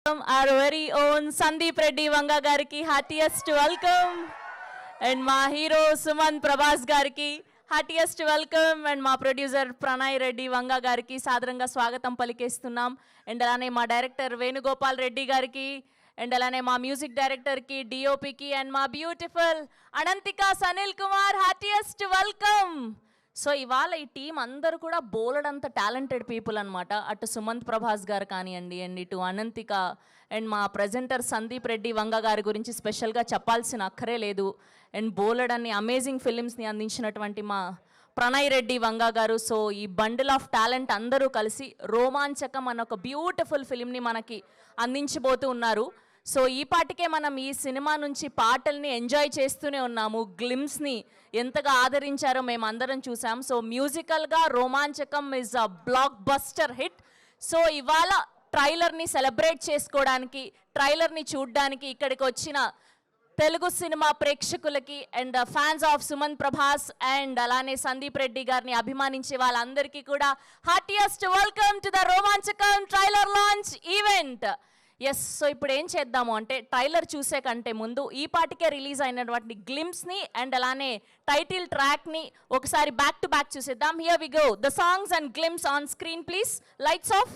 Our very own Sandeep Reddy Vanga gariki heartiest welcome, and my hero Suman Prabhas gariki heartiest welcome, and my producer Pranay Reddy Vanga gariki సాదరంగా స్వాగతం పలికేస్తున్నాం. And అలానే మా director Venugopal Reddy గారికి, and అలానే మా music డైరెక్టర్కి, డిఓపికి, and మా beautiful Ananthika Sanil Kumar heartiest welcome. So ఇవాళ ఈ టీం అందరూ కూడా బోలెడంత టాలెంటెడ్ పీపుల్ అనమాట. అటు సుమంత్ ప్రభాస్ గారు కానివ్వండి, అండ్ ఇటు అనంతిక, అండ్ మా ప్రజెంటర్ సందీప్ రెడ్డి వంగ గారి గురించి స్పెషల్గా చెప్పాల్సిన అక్కరే లేదు. అండ్ బోలెడన్ని అమేజింగ్ ఫిలిమ్స్ని అందించినటువంటి మా ప్రణయ్ రెడ్డి వంగ గారు. సో ఈ బండిల్ ఆఫ్ టాలెంట్ అందరూ కలిసి రోమాంచకం అన్న ఒక బ్యూటిఫుల్ ఫిలింని మనకి అందించబోతూ ఉన్నారు. సో ఈ పాటికే మనం ఈ సినిమా నుంచి పాటల్ని ఎంజాయ్ చేస్తూనే ఉన్నాము. గ్లిమ్స్ని ఎంతగా ఆదరించారో మేము అందరం చూసాం. సో మ్యూజికల్గా Romanchakam is a blockbuster hit. So ఇవాళ ట్రైలర్ని సెలబ్రేట్ చేసుకోవడానికి, ట్రైలర్ని చూడడానికి ఇక్కడికి వచ్చిన తెలుగు సినిమా ప్రేక్షకులకి, and fans of Sumanth Prabhas and అలానే సందీప్ రెడ్డి గారిని అభిమానించే వాళ్ళందరికీ కూడా heartiest welcome to the Romanchakam trailer launch event. Yes, so ఇప్పుడు ఏం చేద్దాము అంటే ట్రైలర్ చూసే కంటే ముందు ఈ పాటికే రిలీజ్ అయినటువంటి గ్లిమ్స్ని అండ్ అలానే టైటిల్ ట్రాక్ని ఒకసారి బ్యాక్ టు బ్యాక్ చూసేద్దాం. Here we go, the songs and glimpse on screen please. Lights off.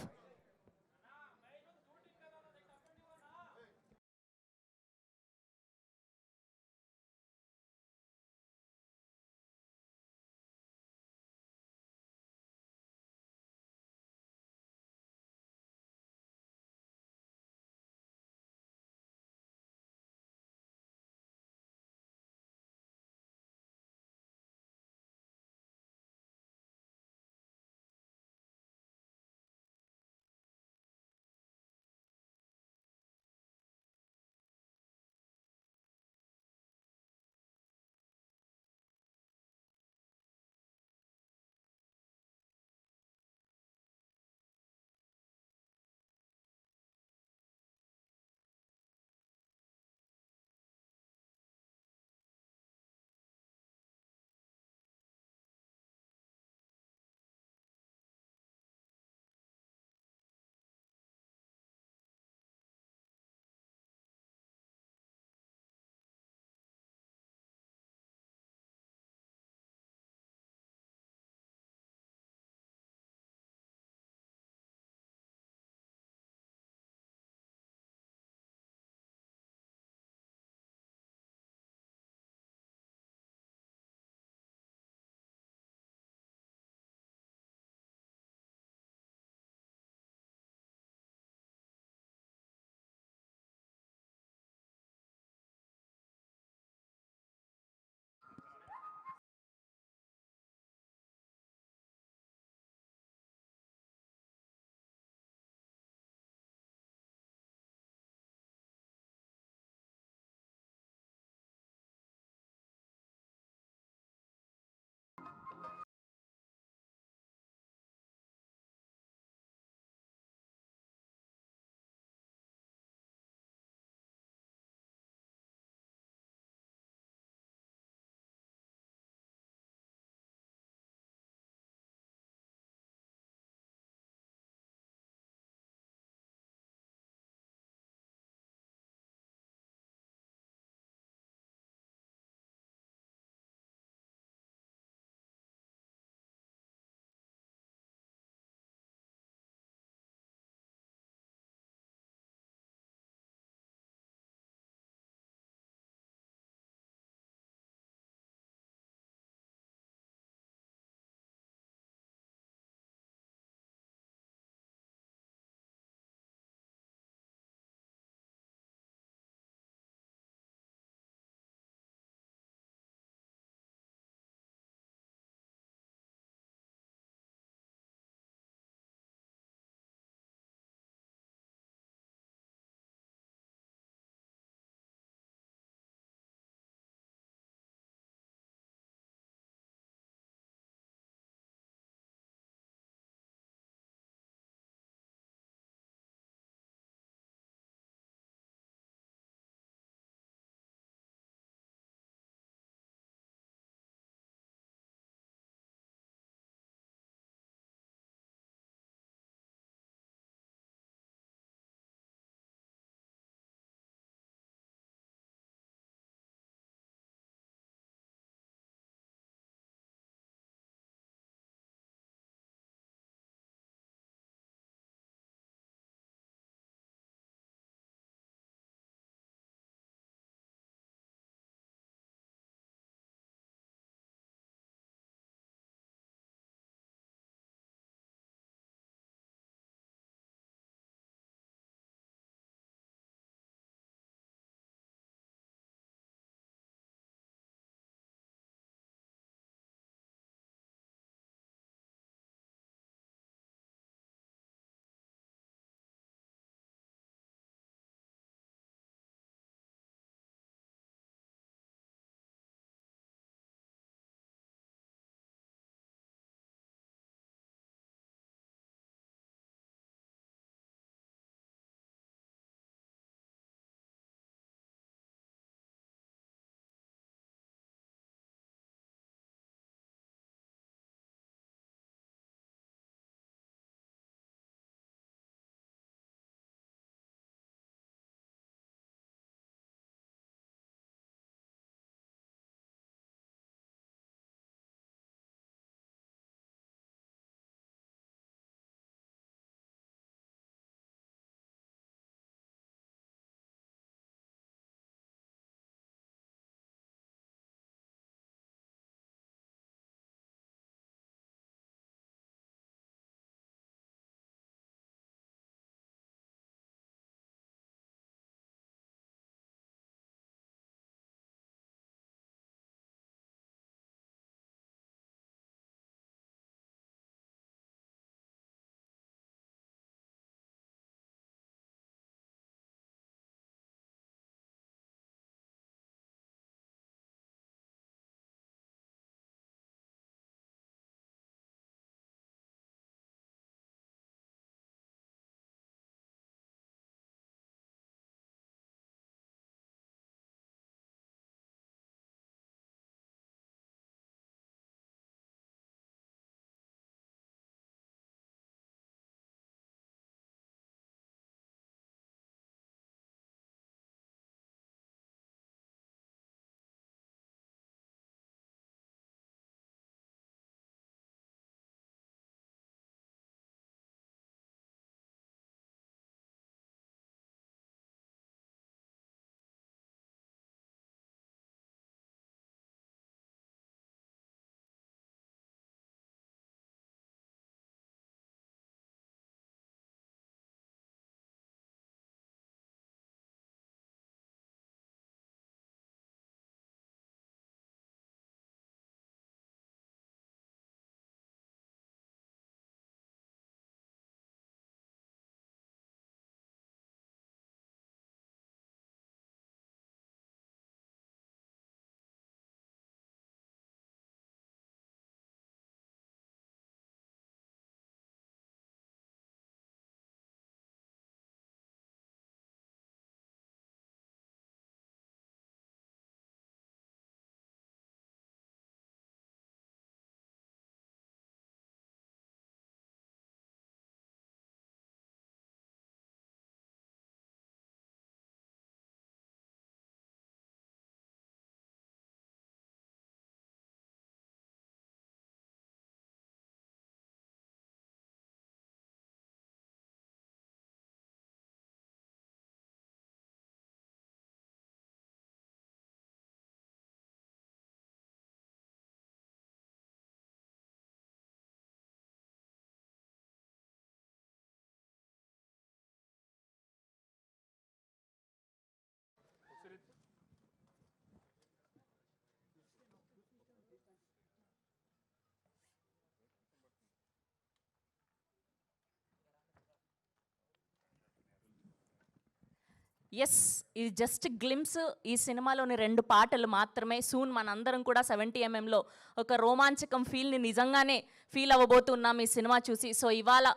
Yes, ఇది జస్ట్ గ్లిమ్స్. ఈ సినిమాలోని 2 పాటలు మాత్రమే. సూన్ మనందరం కూడా 70mm ఒక రోమాంచకం ఫీల్ని నిజంగానే ఫీల్ అవ్వబోతున్నాం ఈ సినిమా చూసి. సో ఇవాళ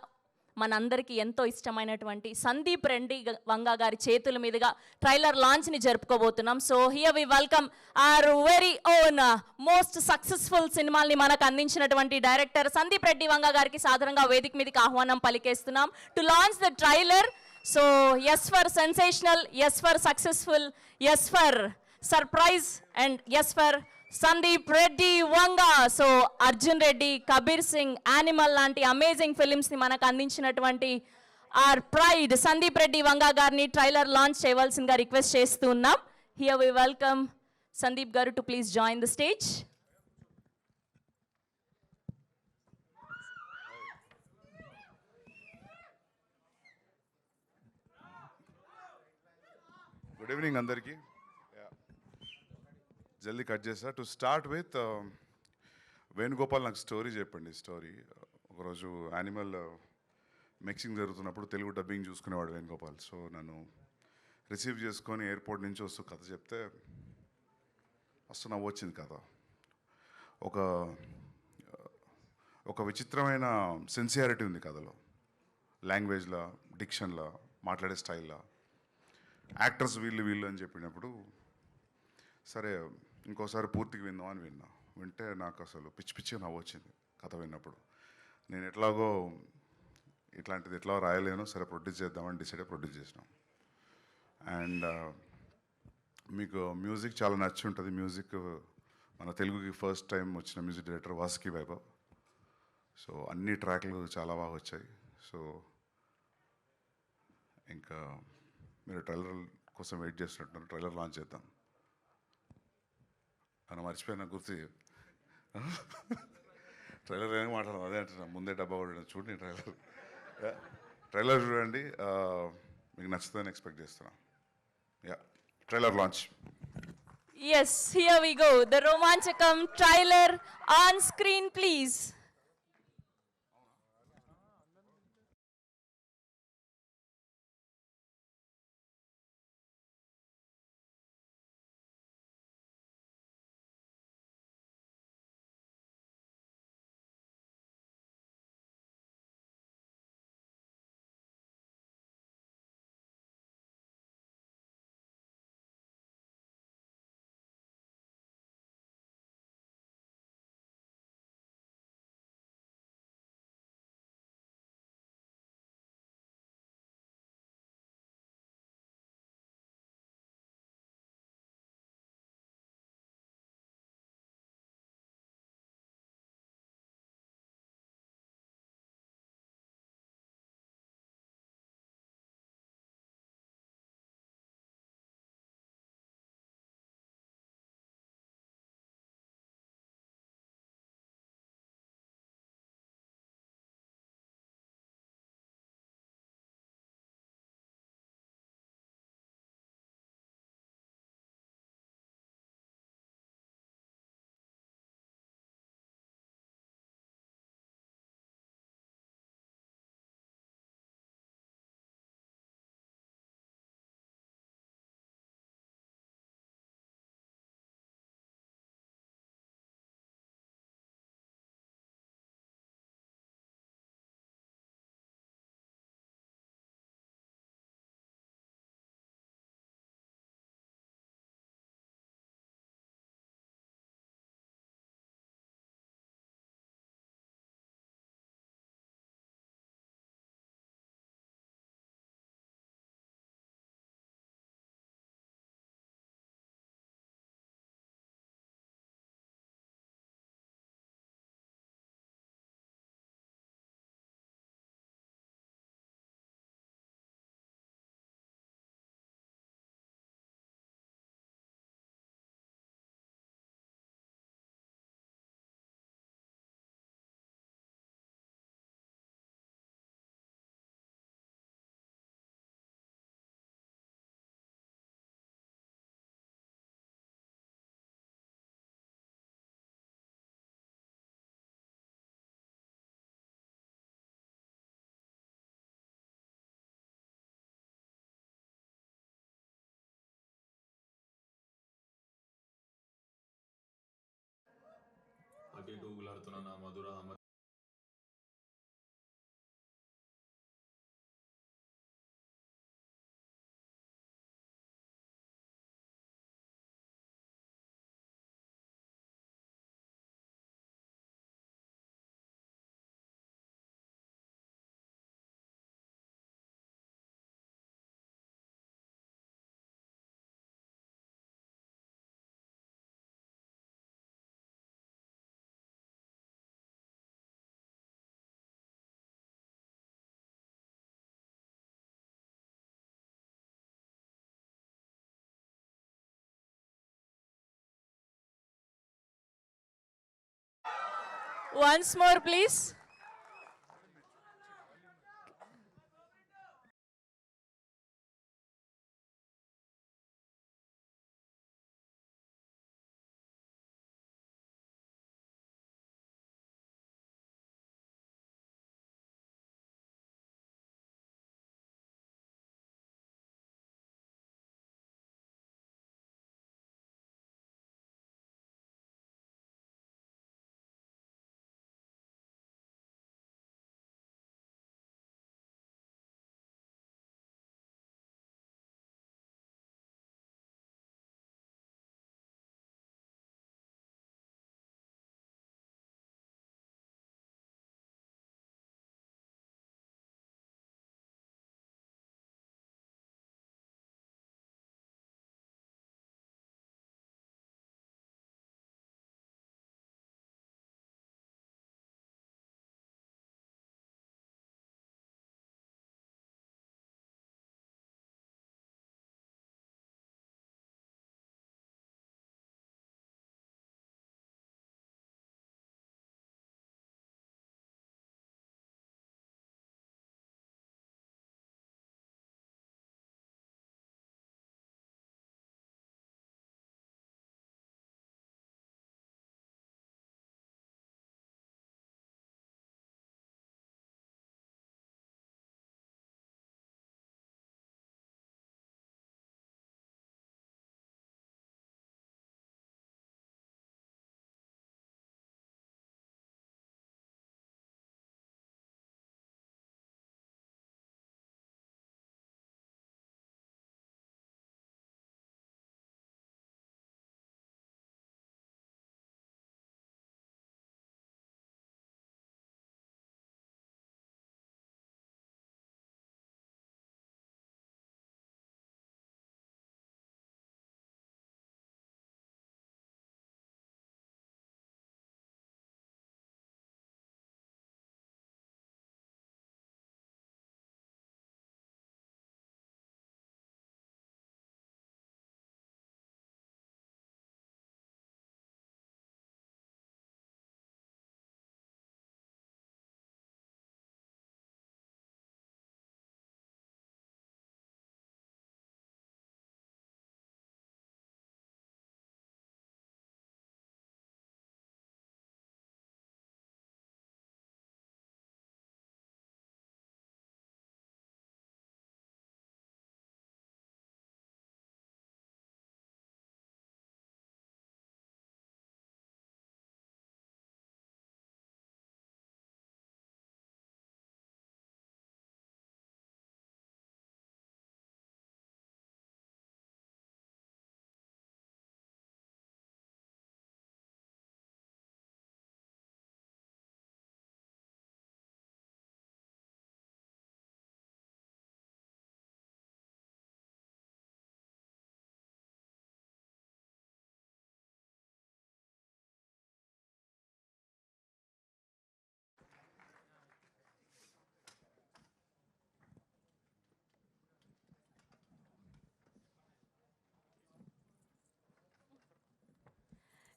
మనందరికీ ఎంతో ఇష్టమైనటువంటి సందీప్ రెడ్డి వంగ గారి చేతుల మీదుగా ట్రైలర్ లాంచ్ని జరుపుకోబోతున్నాం. So here we welcome our very own most successful సినిమాల్ని మనకు అందించినటువంటి డైరెక్టర్ సందీప్ రెడ్డి వంగ గారికి సాధారణంగా వేదిక మీదకి ఆహ్వానం పలికేస్తున్నాం to launch the trailer. So yes for sensational, yes for successful, yes for surprise, and yes for Sandeep Reddy Vanga. So Arjun Reddy, Kabir Singh, Animal లాంటి అమేజింగ్ ఫిలిమ్స్ ని మనకు అందించినటువంటి ఆర్ ప్రైడ్ సందీప్ రెడ్డి వంగా గారిని ట్రైలర్ లాంచ్ చేయవలసిందిగా request చేస్తూ ఉన్నాం. Here we welcome Sandeep గారు to please join the stage. Good evening అందరికీ. జల్దీ కట్ చేస్తా. టు స్టార్ట్ విత్ వేణుగోపాల్ నాకు స్టోరీ చెప్పండి. స్టోరీ ఒకరోజు యానిమల్ మిక్సింగ్ జరుగుతున్నప్పుడు తెలుగు డబ్బింగ్ చూసుకునేవాడు వేణుగోపాల్. సో నన్ను రిసీవ్ చేసుకొని ఎయిర్పోర్ట్ నుంచి వస్తూ కథ చెప్తే ఫస్ట్ నవ్వు వచ్చింది కథ. ఒక విచిత్రమైన సిన్సియారిటీ ఉంది కథలో. లాంగ్వేజ్లో, డిక్షన్లో, మాట్లాడే స్టైల్లో. యాక్టర్స్ వీళ్ళు అని చెప్పినప్పుడు సరే ఇంకోసారి పూర్తిగా విందాం అని వింటే నాకు అసలు పిచ్చి పిచ్చిగా నవ్వు వచ్చింది కథ విన్నప్పుడు. నేను ఎట్లాగో ఇట్లాంటిది ఎట్లా రాయలేను, సరే ప్రొడ్యూస్ చేద్దామని డిసైడ్ ప్రొడ్యూస్ చేసినాం. అండ్ మీకు మ్యూజిక్ చాలా నచ్చి ఉంటుంది. మ్యూజిక్ మన తెలుగుకి ఫస్ట్ టైం వచ్చిన music director Vasuki Vaibhav. So అన్ని ట్రాక్లు చాలా బాగా వచ్చాయి. సో ఇంకా మీరు ట్రైలర్ కోసం వెయిట్ చేస్తున్నట్టు ట్రైలర్ లాంచ్ చేద్దాం. మనం మర్చిపోయినా గుర్తు ట్రైలర్ ఏమి మాట్లాడదాం, అదే అంటున్నా. ముందే డబ్బా కూడా చూడండి ట్రైలర్ చూడండి, మీకు నచ్చుతుందని ఎక్స్పెక్ట్ చేస్తున్నాం. Yeah, trailer launch. Yes, here we go. The Romanchakam trailer on screen, please. మాట్లాడుతున్న నా మధుర Once more, please.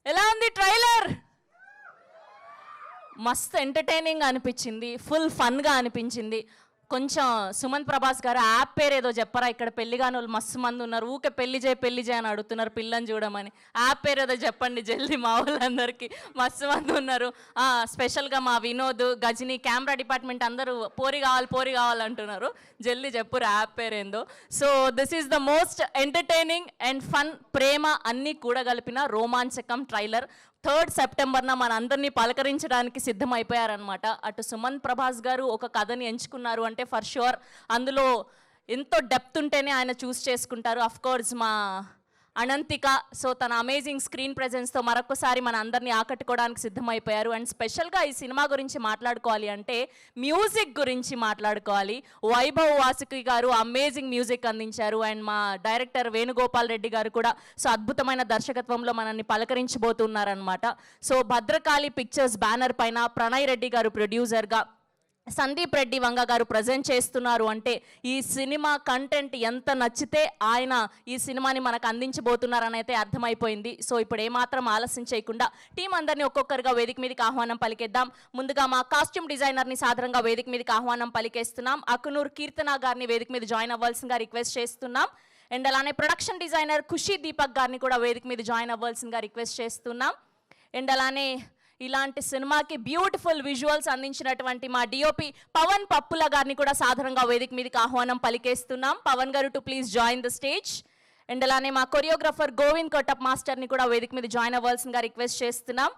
ఎలా ఉంది ట్రైలర్? మస్త్ ఎంటర్టైనింగ్ అనిపించింది, ఫుల్ ఫన్గా అనిపించింది. కొంచెం సుమంత్ ప్రభాస్ గారు యాప్ పేరు ఏదో చెప్పరా? ఇక్కడ పెళ్లి కాని వాళ్ళు మస్తు మంది ఉన్నారు, ఊకే పెళ్లి చేయి అని అడుగుతున్నారు పిల్లని చూడమని. యాప్ పేరు ఏదో చెప్పండి జల్దీ, మా వాళ్ళందరికీ మస్తు మంది ఉన్నారు. స్పెషల్గా మా వినోద్, గజని, కెమెరా డిపార్ట్మెంట్ అందరూ పోరి కావాలంటున్నారు. జల్దీ చెప్పురు యాప్ పేరు ఏందో. So this is the most entertaining and fun, ప్రేమ అన్నీ కూడా కలిపిన రోమాంచకం ట్రైలర్. సెప్టెంబర్న మన అందరినీ పలకరించడానికి సిద్ధమైపోయారనమాట. అటు సుమన్ ప్రభాస్ గారు ఒక కథని ఎంచుకున్నారు అంటే ఫర్ షూర్ అందులో ఎంతో డెప్త్ ఉంటేనే ఆయన చూస్ చేసుకుంటారు. అఫ్ కోర్స్ మా అనంతిక సో తన అమేజింగ్ స్క్రీన్ ప్రెజెన్స్తో మరొకసారి మన అందరినీ ఆకట్టుకోవడానికి సిద్ధమైపోయారు. అండ్ స్పెషల్గా ఈ సినిమా గురించి మాట్లాడుకోవాలి అంటే మ్యూజిక్ గురించి మాట్లాడుకోవాలి. వైభవ్ వాసుకి గారు అమేజింగ్ మ్యూజిక్ అందించారు. అండ్ మా డైరెక్టర్ వేణుగోపాల్ రెడ్డి గారు కూడా సో అద్భుతమైన దర్శకత్వంలో మనల్ని పలకరించబోతున్నారనమాట. సో భద్రకాళి పిక్చర్స్ బ్యానర్ పైన ప్రణయ్ రెడ్డి గారు ప్రొడ్యూసర్గా, సందీప్ రెడ్డి వంగ గారు ప్రజెంట్ చేస్తున్నారు అంటే ఈ సినిమా కంటెంట్ ఎంత నచ్చితే ఆయన ఈ సినిమాని మనకు అందించబోతున్నారని అయితే అర్థమైపోయింది. సో ఇప్పుడు ఏమాత్రం ఆలస్యం చేయకుండా టీం అందరినీ ఒక్కొక్కరుగా వేదిక మీదకి ఆహ్వానం పలికేద్దాం. ముందుగా మా కాస్ట్యూమ్ డిజైనర్ని సాధారణంగా వేదిక మీదకి ఆహ్వానం పలికేస్తున్నాం. అకునూర్ కీర్తన గారిని వేదిక మీద జాయిన్ అవ్వాల్సిందిగా రిక్వెస్ట్ చేస్తున్నాం. అండ్ అలానే ప్రొడక్షన్ డిజైనర్ ఖుషి దీపక్ గారిని కూడా వేదిక మీద జాయిన్ అవ్వాల్సిందిగా రిక్వెస్ట్ చేస్తున్నాం. అండ్ అలానే ఇలాంటి సినిమాకి బ్యూటిఫుల్ విజువల్స్ అందించినటువంటి మా డిఓపి పవన్ పప్పుల గారిని కూడా సాధారణంగా వేదిక మీదకి ఆహ్వానం పలికేస్తున్నాం. పవన్ గారు to please join the stage. And అలానే మా కొరియోగ్రాఫర్ గోవింద్ కొట్టప్ మాస్టర్ని కూడా వేదిక మీద జాయిన్ అవ్వాల్సిందిగా రిక్వెస్ట్ చేస్తున్నాం.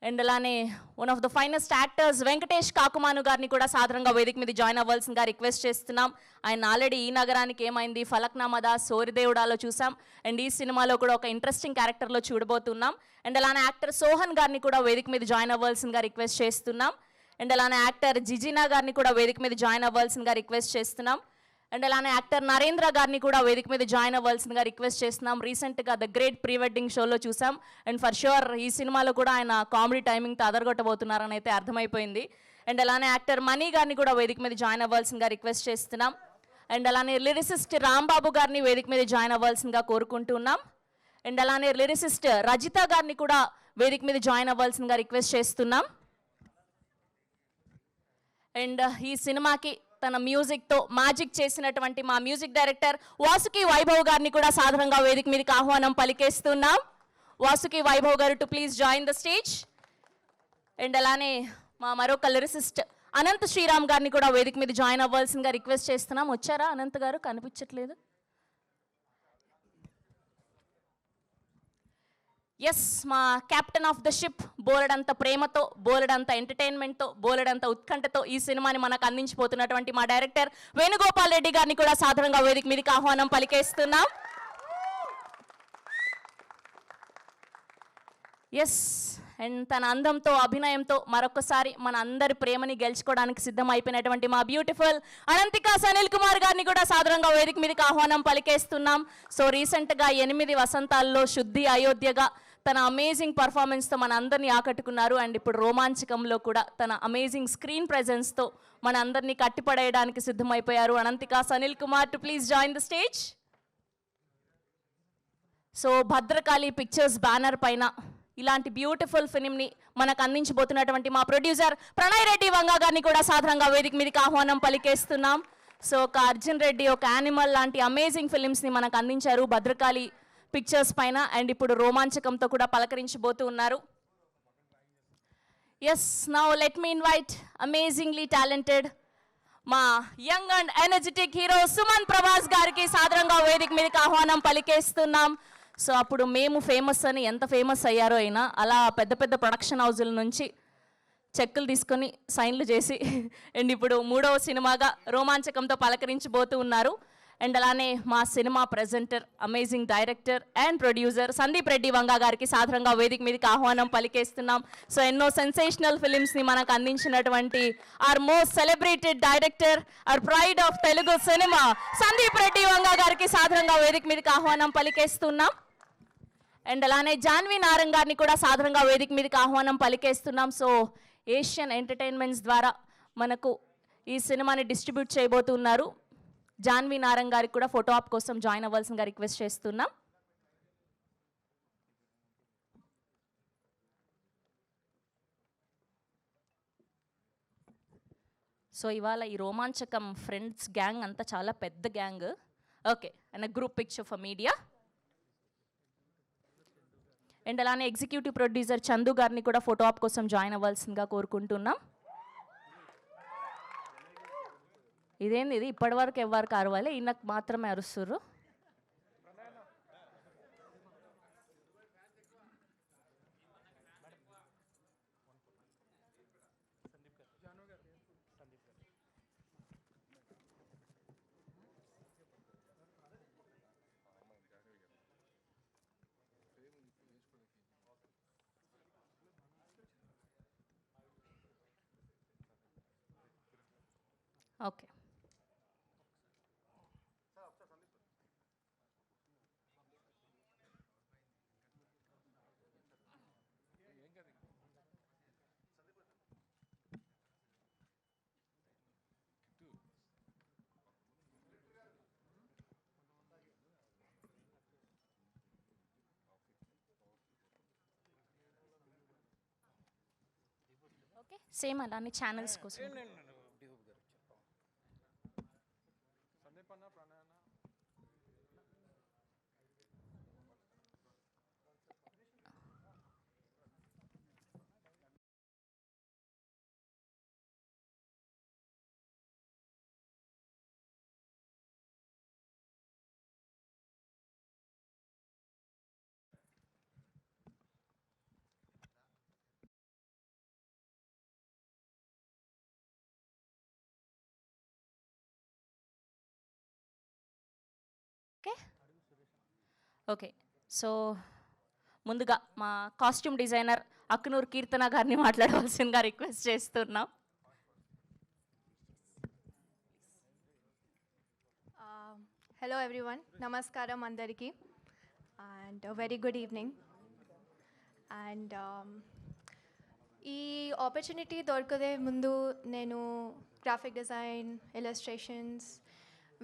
అండ్ అలానే one of the finest actors Venkatesh Kakumanu గారిని కూడా సాధారణంగా వేదిక మీద జాయిన్ అవ్వాల్సిందిగా రిక్వెస్ట్ చేస్తున్నాం. ఆయన ఆల్రెడీ ఈ నగరానికి ఏమైంది, ఫలక్నామా సోరిదేవుడాలో చూసాం. అండ్ ఈ సినిమాలో కూడా ఒక ఇంట్రెస్టింగ్ క్యారెక్టర్లో చూడబోతున్నాం. అండ్ అలానే యాక్టర్ సోహన్ గారిని కూడా వేదిక మీద జాయిన్ అవ్వాల్సిందిగా రిక్వెస్ట్ చేస్తున్నాం. అండ్ అలానే యాక్టర్ జిజినా గారిని కూడా వేదిక మీద జాయిన్ అవ్వాల్సిందిగా రిక్వెస్ట్ చేస్తున్నాం. అండ్ అలానే యాక్టర్ నరేంద్ర గారిని కూడా వేదిక మీద జాయిన్ అవ్వాల్సిందిగా రిక్వెస్ట్ చేస్తున్నాం. రీసెంట్గా ద గ్రేట్ ప్రీ వెడ్డింగ్ షోలో చూసాం. అండ్ ఫర్ షూర్ ఈ సినిమాలో కూడా ఆయన కామెడీ టైమింగ్తో అదరగొట్టబోతున్నారని అయితే అర్థమైపోయింది. అండ్ అలానే యాక్టర్ మనీ గారిని కూడా వేదిక మీద జాయిన్ అవ్వాల్సిందిగా రిక్వెస్ట్ చేస్తున్నాం. అండ్ అలానే లిరిసిస్ట్ రాంబాబు గారిని వేదిక మీద జాయిన్ అవ్వాల్సిందిగా కోరుకుంటున్నాం. అండ్ అలానే లిరిసిస్ట్ రజిత గారిని కూడా వేదిక మీద జాయిన్ అవ్వాల్సిందిగా రిక్వెస్ట్ చేస్తున్నాం. అండ్ ఈ సినిమాకి తన మ్యూజిక్తో మ్యాజిక్ చేసినటువంటి మా మ్యూజిక్ డైరెక్టర్ వాసుకి వైభవ్ గారిని కూడా సాధారణంగా వేదిక మీదకి ఆహ్వానం పలికేస్తున్నాం. వాసుకి వైభవ్ గారు to please join the stage. And అలానే మా మరొక లిరిసిస్ట్ అనంత్ శ్రీరామ్ గారిని కూడా వేదిక మీద జాయిన్ అవ్వాల్సిందిగా రిక్వెస్ట్ చేస్తున్నాం. వచ్చారా అనంత్ గారు? కనిపించట్లేదు. ఎస్, మా క్యాప్టెన్ ఆఫ్ ద షిప్ బోలెడంత ప్రేమతో, బోలెడంత ఎంటర్టైన్మెంట్తో, బోలెడంత ఉత్కంఠతో ఈ సినిమాని మనకు అందించిపోతున్నటువంటి మా డైరెక్టర్ వేణుగోపాల్ రెడ్డి గారిని కూడా సాధారణంగా వేదిక మీదకి ఆహ్వానం పలికేస్తున్నాం. ఎస్, అండ్ తన అందంతో, అభినయంతో మరొకసారి మన అందరి ప్రేమని గెలుచుకోవడానికి సిద్ధం అయిపోయినటువంటి మా బ్యూటిఫుల్ అనంతిక సనిల్ కుమార్ గారిని కూడా సాధారణంగా వేదిక మీదకి ఆహ్వానం పలికేస్తున్నాం. సో రీసెంట్గా 8 వసంతాల్లో శుద్ధి అయోధ్యగా తన అమేజింగ్ పర్ఫార్మెన్స్తో మన అందరినీ ఆకట్టుకున్నారు. అండ్ ఇప్పుడు రోమాంచకంలో కూడా తన అమేజింగ్ స్క్రీన్ ప్రెజెన్స్తో మన అందరినీ కట్టిపడేయడానికి సిద్ధమైపోయారు. Ananthika Sanil Kumar to please join the stage. So Bhadrakali pictures banner పైన ఇలాంటి బ్యూటిఫుల్ ఫిలింని మనకు అందించబోతున్నటువంటి మా ప్రొడ్యూసర్ ప్రణయ్ రెడ్డి వంగ గారిని కూడా సాధారణంగా వేదిక మీదకి ఆహ్వానం పలికేస్తున్నాం. సో ఒక అర్జున్ రెడ్డి, ఒక యానిమల్ లాంటి అమేజింగ్ ఫిలిమ్స్ని మనకు అందించారు భద్రకాళి పిక్చర్స్ పైన. అండ్ ఇప్పుడు రోమాంచకంతో కూడా పలకరించబోతూ ఉన్నారు. Yes, now let me invite amazingly talented మా young and energetic hero Suman Prabhas గారికి సాధారణంగా వేదిక మీదకి ఆహ్వానం పలికేస్తున్నాం. సో అప్పుడు మేము ఫేమస్ అని ఎంత ఫేమస్ అయ్యారో అయినా అలా పెద్ద పెద్ద ప్రొడక్షన్ హౌజుల నుంచి చెక్కులు తీసుకొని సైన్లు చేసి అండ్ ఇప్పుడు 3వ సినిమాగా రోమాంచకంతో పలకరించబోతూ ఉన్నారు. అండ్ అలానే మా cinema presenter, amazing director and producer Sandeep Reddy Vanga గారికి సాధారణంగా వేదిక మీదకి ఆహ్వానం పలికేస్తున్నాం. సో ఎన్నో సెన్సేషనల్ ఫిలిమ్స్ని మనకు అందించినటువంటి our most celebrated director, our pride of Telugu cinema Sandeep Reddy Vanga గారికి సాధారణంగా వేదిక మీదకి ఆహ్వానం పలికేస్తున్నాం. అండ్ అలానే జాన్వీ నారంగ్ గారిని కూడా సాధారణంగా వేదిక మీదకి ఆహ్వానం పలికేస్తున్నాం. సో ఏషియన్ ఎంటర్టైన్మెంట్స్ ద్వారా మనకు ఈ సినిమాని డిస్ట్రిబ్యూట్ చేయబోతున్నారు. జాన్వీ నారంగ్ గారికి కూడా ఫోటో ఆప్ కోసం జాయిన్ అవ్వాల్సిందిగా రిక్వెస్ట్ చేస్తున్నాం. సో ఇవాళ ఈ రోమాంచకం ఫ్రెండ్స్ గ్యాంగ్ అంతా చాలా పెద్ద gang. Okay, and group picture for media. And అలానే ఎగ్జిక్యూటివ్ ప్రొడ్యూసర్ చందు గారిని కూడా ఫోటో ఆప్ కోసం జాయిన్ అవ్వాల్సిందిగా కోరుకుంటున్నాం. ఇదేంది ఇది, ఇప్పటివరకు ఎవరికి అరవాలి, ఈయనకు మాత్రమే అరుస్తుర్రు. ఓకే. ఓకే, సేమ్ అలానే ఛానల్స్ కోసం. Okay okay. సో ముందుగా మా కాస్ట్యూమ్ డిజైనర్ అక్నూర్ కీర్తన గారిని మాట్లాడవలసిందిగా రిక్వెస్ట్ చేస్తున్నాం. Hello everyone, Namaskaram Andariki, and a very good evening. And ఈ ఆపర్చునిటీ దొరకదే ముందు నేను graphic design, illustrations,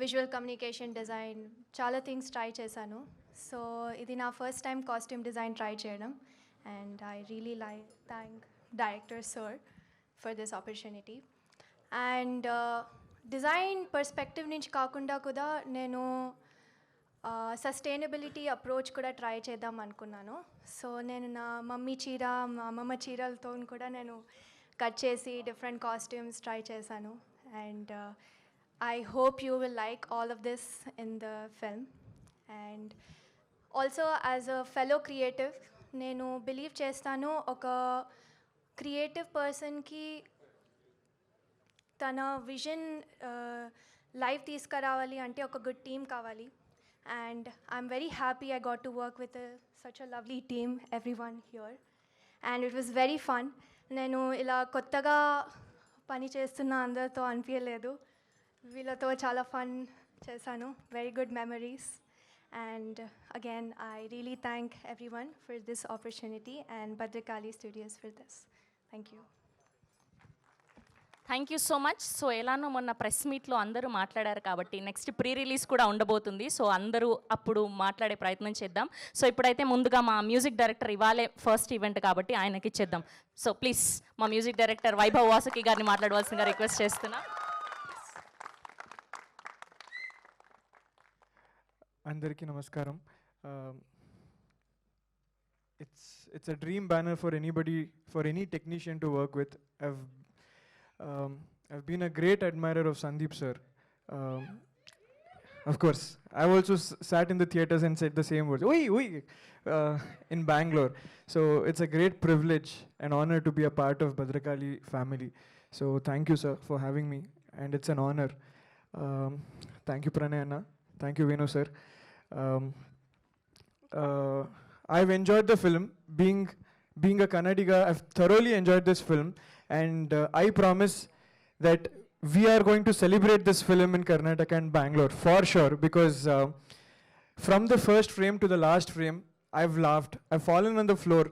visual communication design చాలా థింగ్స్ ట్రై చేశాను. సో ఇది నా first time costume design try చేయడం, and I really thank director sir for this opportunity. And design perspective నుంచి కాకుండా కూడా నేను సస్టైనబిలిటీ అప్రోచ్ కూడా ట్రై చేద్దాం అనుకున్నాను. సో నేను నా మమ్మీ చీర, మా అమ్మమ్మ చీరలతో కూడా నేను కట్ చేసి డిఫరెంట్ కాస్ట్యూమ్స్ ట్రై చేశాను. And I hope you will like all of this in the film. And also as a fellow creative నేను బిలీవ్ చేస్తాను, ఒక క్రియేటివ్ పర్సన్కి తన విజన్ లైఫ్ తీసుకురావాలి అంటే ఒక గుడ్ టీమ్ కావాలి. And I'm very happy I got to work with such a lovely team, everyone here, and it was very fun. నేను ఇలా కొత్తగా పని చేస్తున్న అందరితో అనిపించలేదు, వీళ్ళతో చాలా ఫన్ చేశాను, very good memories. And again I really thank everyone for this opportunity and Bhadrakali studios for this. Thank you. Thank you so much. So ఎలానో మొన్న ప్రెస్ మీట్లో అందరూ మాట్లాడారు కాబట్టి నెక్స్ట్ ప్రీ రిలీజ్ కూడా ఉండబోతుంది. సో అందరూ అప్పుడు మాట్లాడే ప్రయత్నం చేద్దాం. సో ఇప్పుడైతే ముందుగా మా మ్యూజిక్ డైరెక్టర్ ఇవాళే ఫస్ట్ ఈవెంట్ కాబట్టి ఆయనకి ఇచ్చేద్దాం. సో ప్లీజ్ మా మ్యూజిక్ డైరెక్టర్ వైభవ్ వాసుకి గారిని మాట్లాడవలసిందిగా రిక్వెస్ట్ చేస్తున్నా. అందరికీ నమస్కారం. It's a dream banner for anybody, for any technician to work with. I've been a great admirer of Sandeep sir. Of course, I've also sat in the theaters and said the same words, oi, oi, in Bangalore. So it's a great privilege and honor to be a part of Bhadrakali family. So thank you, sir, for having me, and it's an honor. Thank you, Pranay Anna. Thank you, Venu sir. I've enjoyed the film. Being a Kannadiga, I've thoroughly enjoyed this film, and I promise that we are going to celebrate this film in Karnataka and Bangalore for sure, because from the first frame to the last frame, I've laughed, I've fallen on the floor.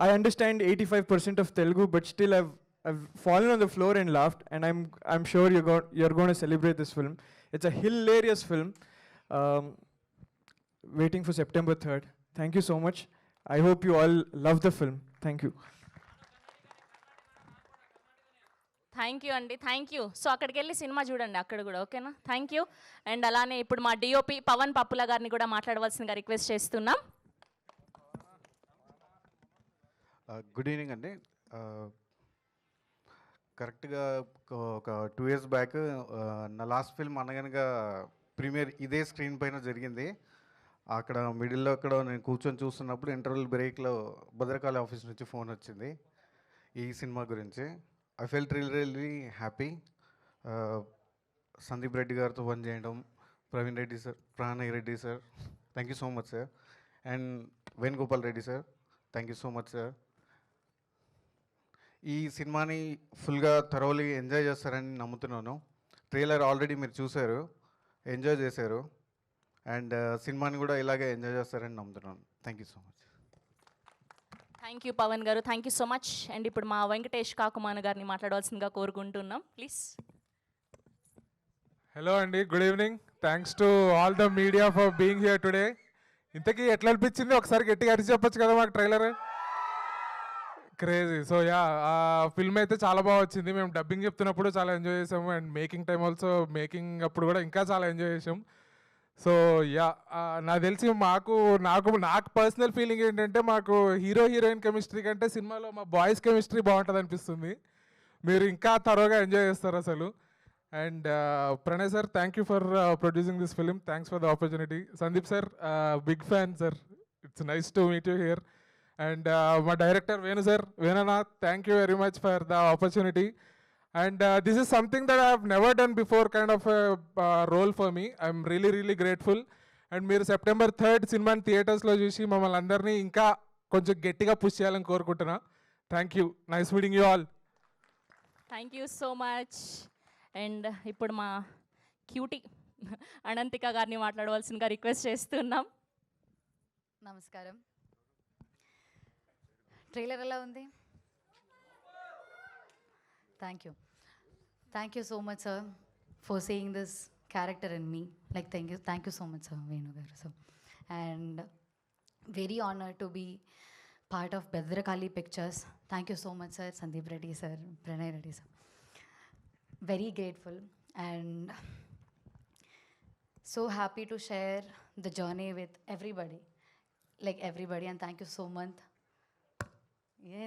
I understand 85% of Telugu, but still I've fallen on the floor and laughed, and I'm sure you're going to celebrate this film. It's a hilarious film. Waiting for September 3rd. Thank you so much. I hope you all love the film. Thank you. Thank you అండి, thank you. So అక్కడికి వెళ్ళి cinema చూడండి అక్కడ కూడా, ఓకేనా? Thank you. And అలానే ఇప్పుడు మా డిఓపి పవన్ పప్పుల గారిని కూడా మాట్లాడవలసిందిగా రిక్వెస్ట్ చేస్తున్నాం. గుడ్ ఈవినింగ్ అండి. కరెక్ట్గా ఒక 2 years బ్యాక్ నా లాస్ట్ ఫిల్మ్ అనగనగా ప్రీమియర్ ఇదే స్క్రీన్ పైన జరిగింది. అక్కడ మిడిల్లో అక్కడ నేను కూర్చొని చూస్తున్నప్పుడు ఇంటర్వెల్ బ్రేక్లో భద్రకాళి ఆఫీస్ నుంచి ఫోన్ వచ్చింది ఈ సినిమా గురించి. I felt really happy. Sandeep Reddy గారితో పని చేయడం, Praveen Reddy sir, Pranay Reddy sir, thank you so much sir, and Venugopal Reddy sir, thank you so much sir. ఈ సినిమాని ఫుల్గా థరోలీ ఎంజాయ్ చేస్తారని నమ్ముతున్నాను. ట్రైలర్ ఆల్రెడీ మీరు చూశారు, ఎంజాయ్ చేశారు, అండ్ సినిమాని కూడా ఇలాగే ఎంజాయ్ చేస్తారని నమ్ముతున్నాను. Thank you so much. Thank you Pavan గారు, thank you so much. And ఇప్పుడు మా వెంకటేష్ కాకుమాన గారిని మాట్లాడవలసిందిగా కోరుకుంటున్నాం, ప్లీజ్. హలో అండి, good evening. Thanks to all the media for being here today. ఇంతకీ ఎట్లా అనిపించింది ఒకసారి గట్టిగా అరిచి చెప్పొచ్చు కదా మాకు ట్రైలర్. క్రేజీ. సో యా, ఆ ఫిల్మ్ అయితే చాలా బాగా వచ్చింది. మేము డబ్బింగ్ చెప్తున్నప్పుడు చాలా ఎంజాయ్ చేసాము, and making time also, making అప్పుడు కూడా ఇంకా చాలా ఎంజాయ్ చేసాం. సో యా, నాకు తెలిసి నాకు పర్సనల్ ఫీలింగ్ ఏంటంటే, మాకు హీరో హీరోయిన్ కెమిస్ట్రీ కంటే సినిమాలో మా బాయ్స్ కెమిస్ట్రీ బాగుంటుంది అనిపిస్తుంది. మీరు ఇంకా త్వరగా ఎంజాయ్ చేస్తారు అసలు. And Pranay sir, thank you for producing this film. Thanks for the opportunity. Sandeep sir, big fan sir. It's nice to meet you here. And మా డైరెక్టర్ వేణు సార్, వేణనా, thank you very much for the opportunity. And this is something that I have never done before, kind of a role for me. I'm really, really grateful. And మీరు September 3rd సినిమాని థియేటర్స్లో చూసి మమ్మల్ని అందరినీ ఇంకా కొంచెం గట్టిగా పుష్ చేయాలని కోరుకుంటున్నా. Thank you. Nice meeting you all. Thank you so much. And ఇప్పుడు మా క్యూటీ అనంతిక గారిని మాట్లాడవలసిందిగా రిక్వెస్ట్ చేస్తున్నాం. నమస్కారం. ట్రైలర్ ఎలా ఉంది? Thank you so much sir for saying this character in me. Like thank you so much sir Venu గారు. So and very honour to be part of Bhadrakali pictures. Thank you so much sir Sandeep Reddy sir, Pranay Reddy sir. Very grateful and so happy to share the journey with everybody, like everybody, and thank you so much.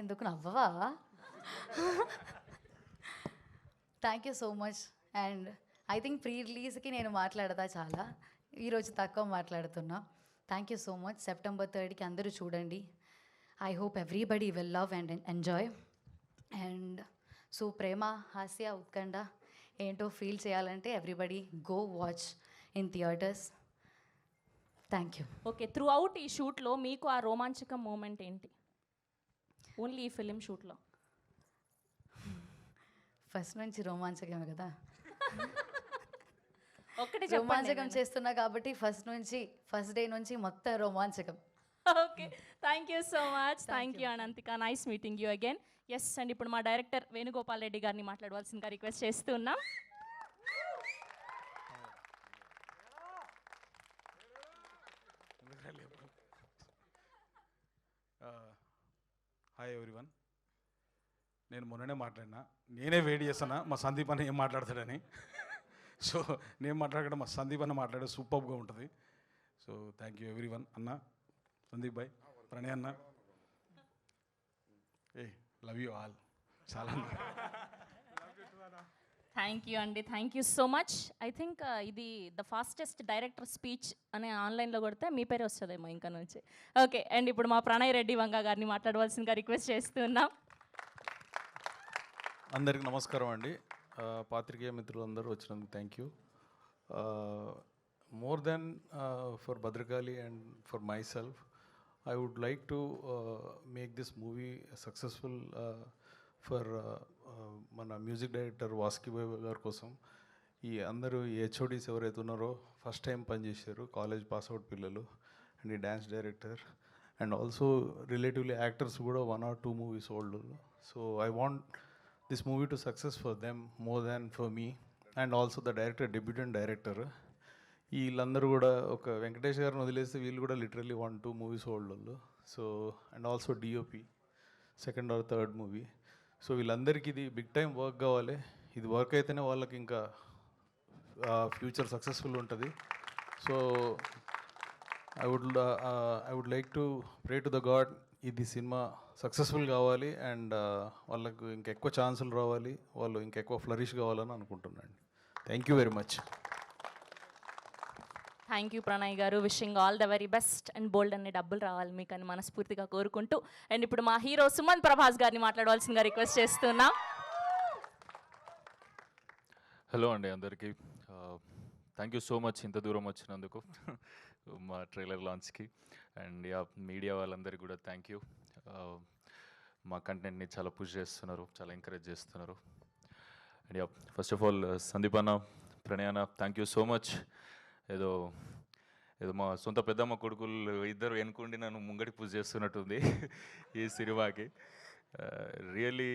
ఎందుకు నవ్వవా? Thank you so much. And I think pre రిలీజ్కి నేను మాట్లాడతా చాలా, ఈరోజు తక్కువ మాట్లాడుతున్నా. Thank you so much. September 3కి అందరూ చూడండి. I hope everybody will love and enjoy. And so ప్రేమ, హాస్య, ఉత్కంఠ ఏంటో ఫీల్ చేయాలంటే everybody go watch in theatres. Thank you. Okay, throughout ఈ షూట్లో మీకు ఆ రోమాంచక మూమెంట్ ఏంటి? ఓన్లీ ఈ ఫిలిం షూట్లో ఫస్ట్ నుంచి రోమాంచకమే కదా. ఒక్కటి రోమాంచకం చేస్తున్నా కాబట్టి ఫస్ట్ డే నుంచి మొత్తం రోమాంచకం. Okay, thank you so much. Thank you Ananthika. Nice meeting you again. Yes, and ఇప్పుడు మా డైరెక్టర్ వేణుగోపాల్ రెడ్డి గారిని మాట్లాడవలసిందిగా రిక్వెస్ట్ చేస్తున్నాం. Hi everyone. నేను మొన్ననే మాట్లాడినా, నేనే వెయిట్ చేస్తున్నా మా సందీప్ అన్న ఏం మాట్లాడతాడని. సో నేను మాట్లాడకుండా మా సందీప్ అన్న మాట్లాడే సూపర్గా ఉంటుంది. So thank you everyone. అన్న సందీప్ భాయ్, ప్రణయ్ అన్న, లవ్ యూ ఆల్. చాలా థ్యాంక్ యూ అండి, thank you so much. I think ఇది ద ఫాస్టెస్ట్ డైరెక్టర్ స్పీచ్ అనే ఆన్లైన్లో కొడితే మీ పేరు వస్తుందేమో ఇంకా నుంచి. ఓకే, అండ్ ఇప్పుడు మా ప్రణయ్ రెడ్డి వంగ గారిని మాట్లాడవలసిందిగా రిక్వెస్ట్ చేస్తున్నాం. అందరికి నమస్కారం అండి. పాత్రికేయ మిత్రులందరూ వచ్చినందుకు thank you. More than for Bhadrakali and for my self, I would like to make this movie successful for మన మ్యూజిక్ డైరెక్టర్ వాస్కి బాయ్ గారి కోసం. ఈ అందరూ ఈ హెచ్ఓడీస్ ఎవరైతే ఉన్నారో ఫస్ట్ టైం పనిచేశారు, కాలేజ్ పాస్అవుట్ పిల్లలు, అండ్ ఈ dance director, and also relatively actors కూడా 1 or 2 movies old. So I want this movie to success for them more than for me. And also the director, debutante director, వీళ్ళందరూ కూడా ఒక వెంకటేష్ గారిని వదిలేస్తే వీళ్ళు కూడా లిటరల్లీ 1-2 మూవీస్ ఓల్డ్ వాళ్ళు. So and also DOP 2nd or 3rd movie. So వీళ్ళందరికీ ఇది బిగ్ టైం వర్క్ కావాలి. ఇది వర్క్ అయితేనే వాళ్ళకి ఇంకా ఫ్యూచర్ సక్సెస్ఫుల్ ఉంటుంది. So I would like to pray to the god ఇది సినిమా సక్సెస్ఫుల్ కావాలి, అండ్ వాళ్ళకు ఇంకెక్కువ ఛాన్సులు రావాలి, వాళ్ళు ఇంకెక్కువ ఫ్లరిష్ కావాలని అనుకుంటున్నాను. Thank you very much. Thank you Pranay గారు. Wishing all the very best and బోల్డ్ అన్ని డబ్బులు రావాలి మీకు అని మనస్ఫూర్తిగా కోరుకుంటూ, అండ్ ఇప్పుడు మా హీరో సుమన్ ప్రభాస్ గారిని మాట్లాడవలసిందిగా రిక్వెస్ట్ చేస్తున్నాం. హలో అండి అందరికీ. థ్యాంక్ యూ సో మచ్ ఇంత దూరం వచ్చినందుకు మా ట్రైలర్ లాంచ్కి. అండ్ మీడియా వాళ్ళందరికీ కూడా థ్యాంక్ యూ. మా కంటెంట్ని చాలా పుష్ చేస్తున్నారు, చాలా ఎంకరేజ్ చేస్తున్నారు. And first of all Sandeep అన్న, ప్రణయ్ అన్న, థ్యాంక్ యూ సో మచ్. ఏదో ఏదో మా సొంత పెద్దమ్మ కొడుకులు ఇద్దరు వెనుకుండి నన్ను ముంగడి పుష్ చేస్తున్నట్టుంది ఈ సినిమాకి. రియల్లీ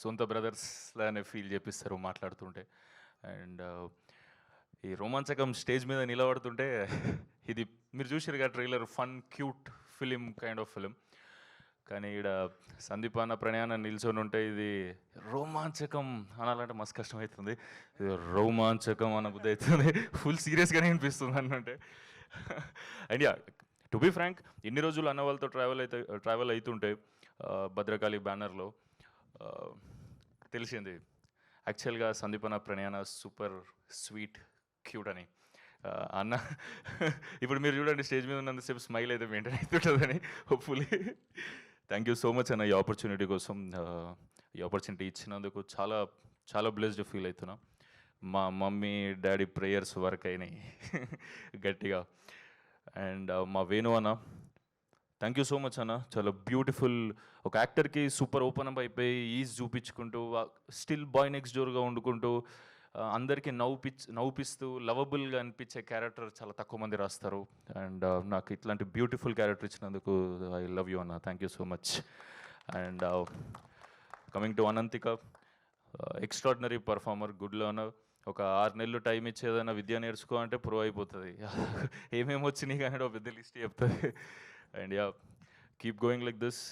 సొంత బ్రదర్స్ లానే ఫీల్ చేపిస్తారు మాట్లాడుతుంటే. అండ్ ఈ రోమాంచకం స్టేజ్ మీద నిలబడుతుంటే ఇది మీరు చూసారు కదా trailer, fun cute film kind of film. కానీ ఇక్కడ సందీప్ అన్న, ప్రణయ్ అన్న నిల్చొని ఉంటే ఇది రోమాంచకం అనాలంటే మస్తు కష్టమవుతుంది. ఇది రోమాంచకం అన్న బుద్ధి అవుతుంది, ఫుల్ సీరియస్గానే అనిపిస్తుంది అన్నంటే. అండ్ టు బీ ఫ్రాంక్, ఇన్ని రోజులు అన్న వాళ్ళతో ట్రావెల్ అవుతుంటే భద్రకాళి బ్యానర్లో తెలిసింది యాక్చువల్గా సందీప్ అన్న, ప్రణయ్ అన్న సూపర్ స్వీట్ క్యూట్ అని. అన్న ఇప్పుడు మీరు చూడండి స్టేజ్ మీద ఉన్నంతసేపు స్మైల్ అయితే మెయింటైన్ అవుతుంటుందని hopefully. Thank you so much అన్న ఈ ఆపర్చునిటీ కోసం. ఈ ఆపర్చునిటీ ఇచ్చినందుకు చాలా చాలా బ్లెస్డ్ ఫీల్ అవుతున్నా. మా మమ్మీ డాడీ ప్రేయర్స్ వర్క్ అయినాయి గట్టిగా. అండ్ మా వేణు అన్న, థ్యాంక్ యూ సో మచ్ అన్న. చాలా బ్యూటిఫుల్, ఒక యాక్టర్కి సూపర్ ఓపెన్ అప్ అయిపోయి ఈజ్ చూపించుకుంటూ స్టిల్ బాయ్ నెక్స్ట్ డోర్గా వండుకుంటూ అందరికీ నవ్వుపిస్తూ లవబుల్గా అనిపించే క్యారెక్టర్ చాలా తక్కువ మంది రాస్తారు. అండ్ నాకు ఇట్లాంటి బ్యూటిఫుల్ క్యారెక్టర్ ఇచ్చినందుకు ఐ లవ్ యూ అన్న, thank you so much. And coming to Ananthika, extraordinary performer, good learner. ఒక 6 నెలలు టైం ఇచ్చేదైనా విద్య నేర్చుకో అంటే ప్రూవ్ అయిపోతుంది. ఏమేమి వచ్చినాయి కానీ ఒక పెద్ద లిస్ట్ చెప్తుంది. And keep going like this,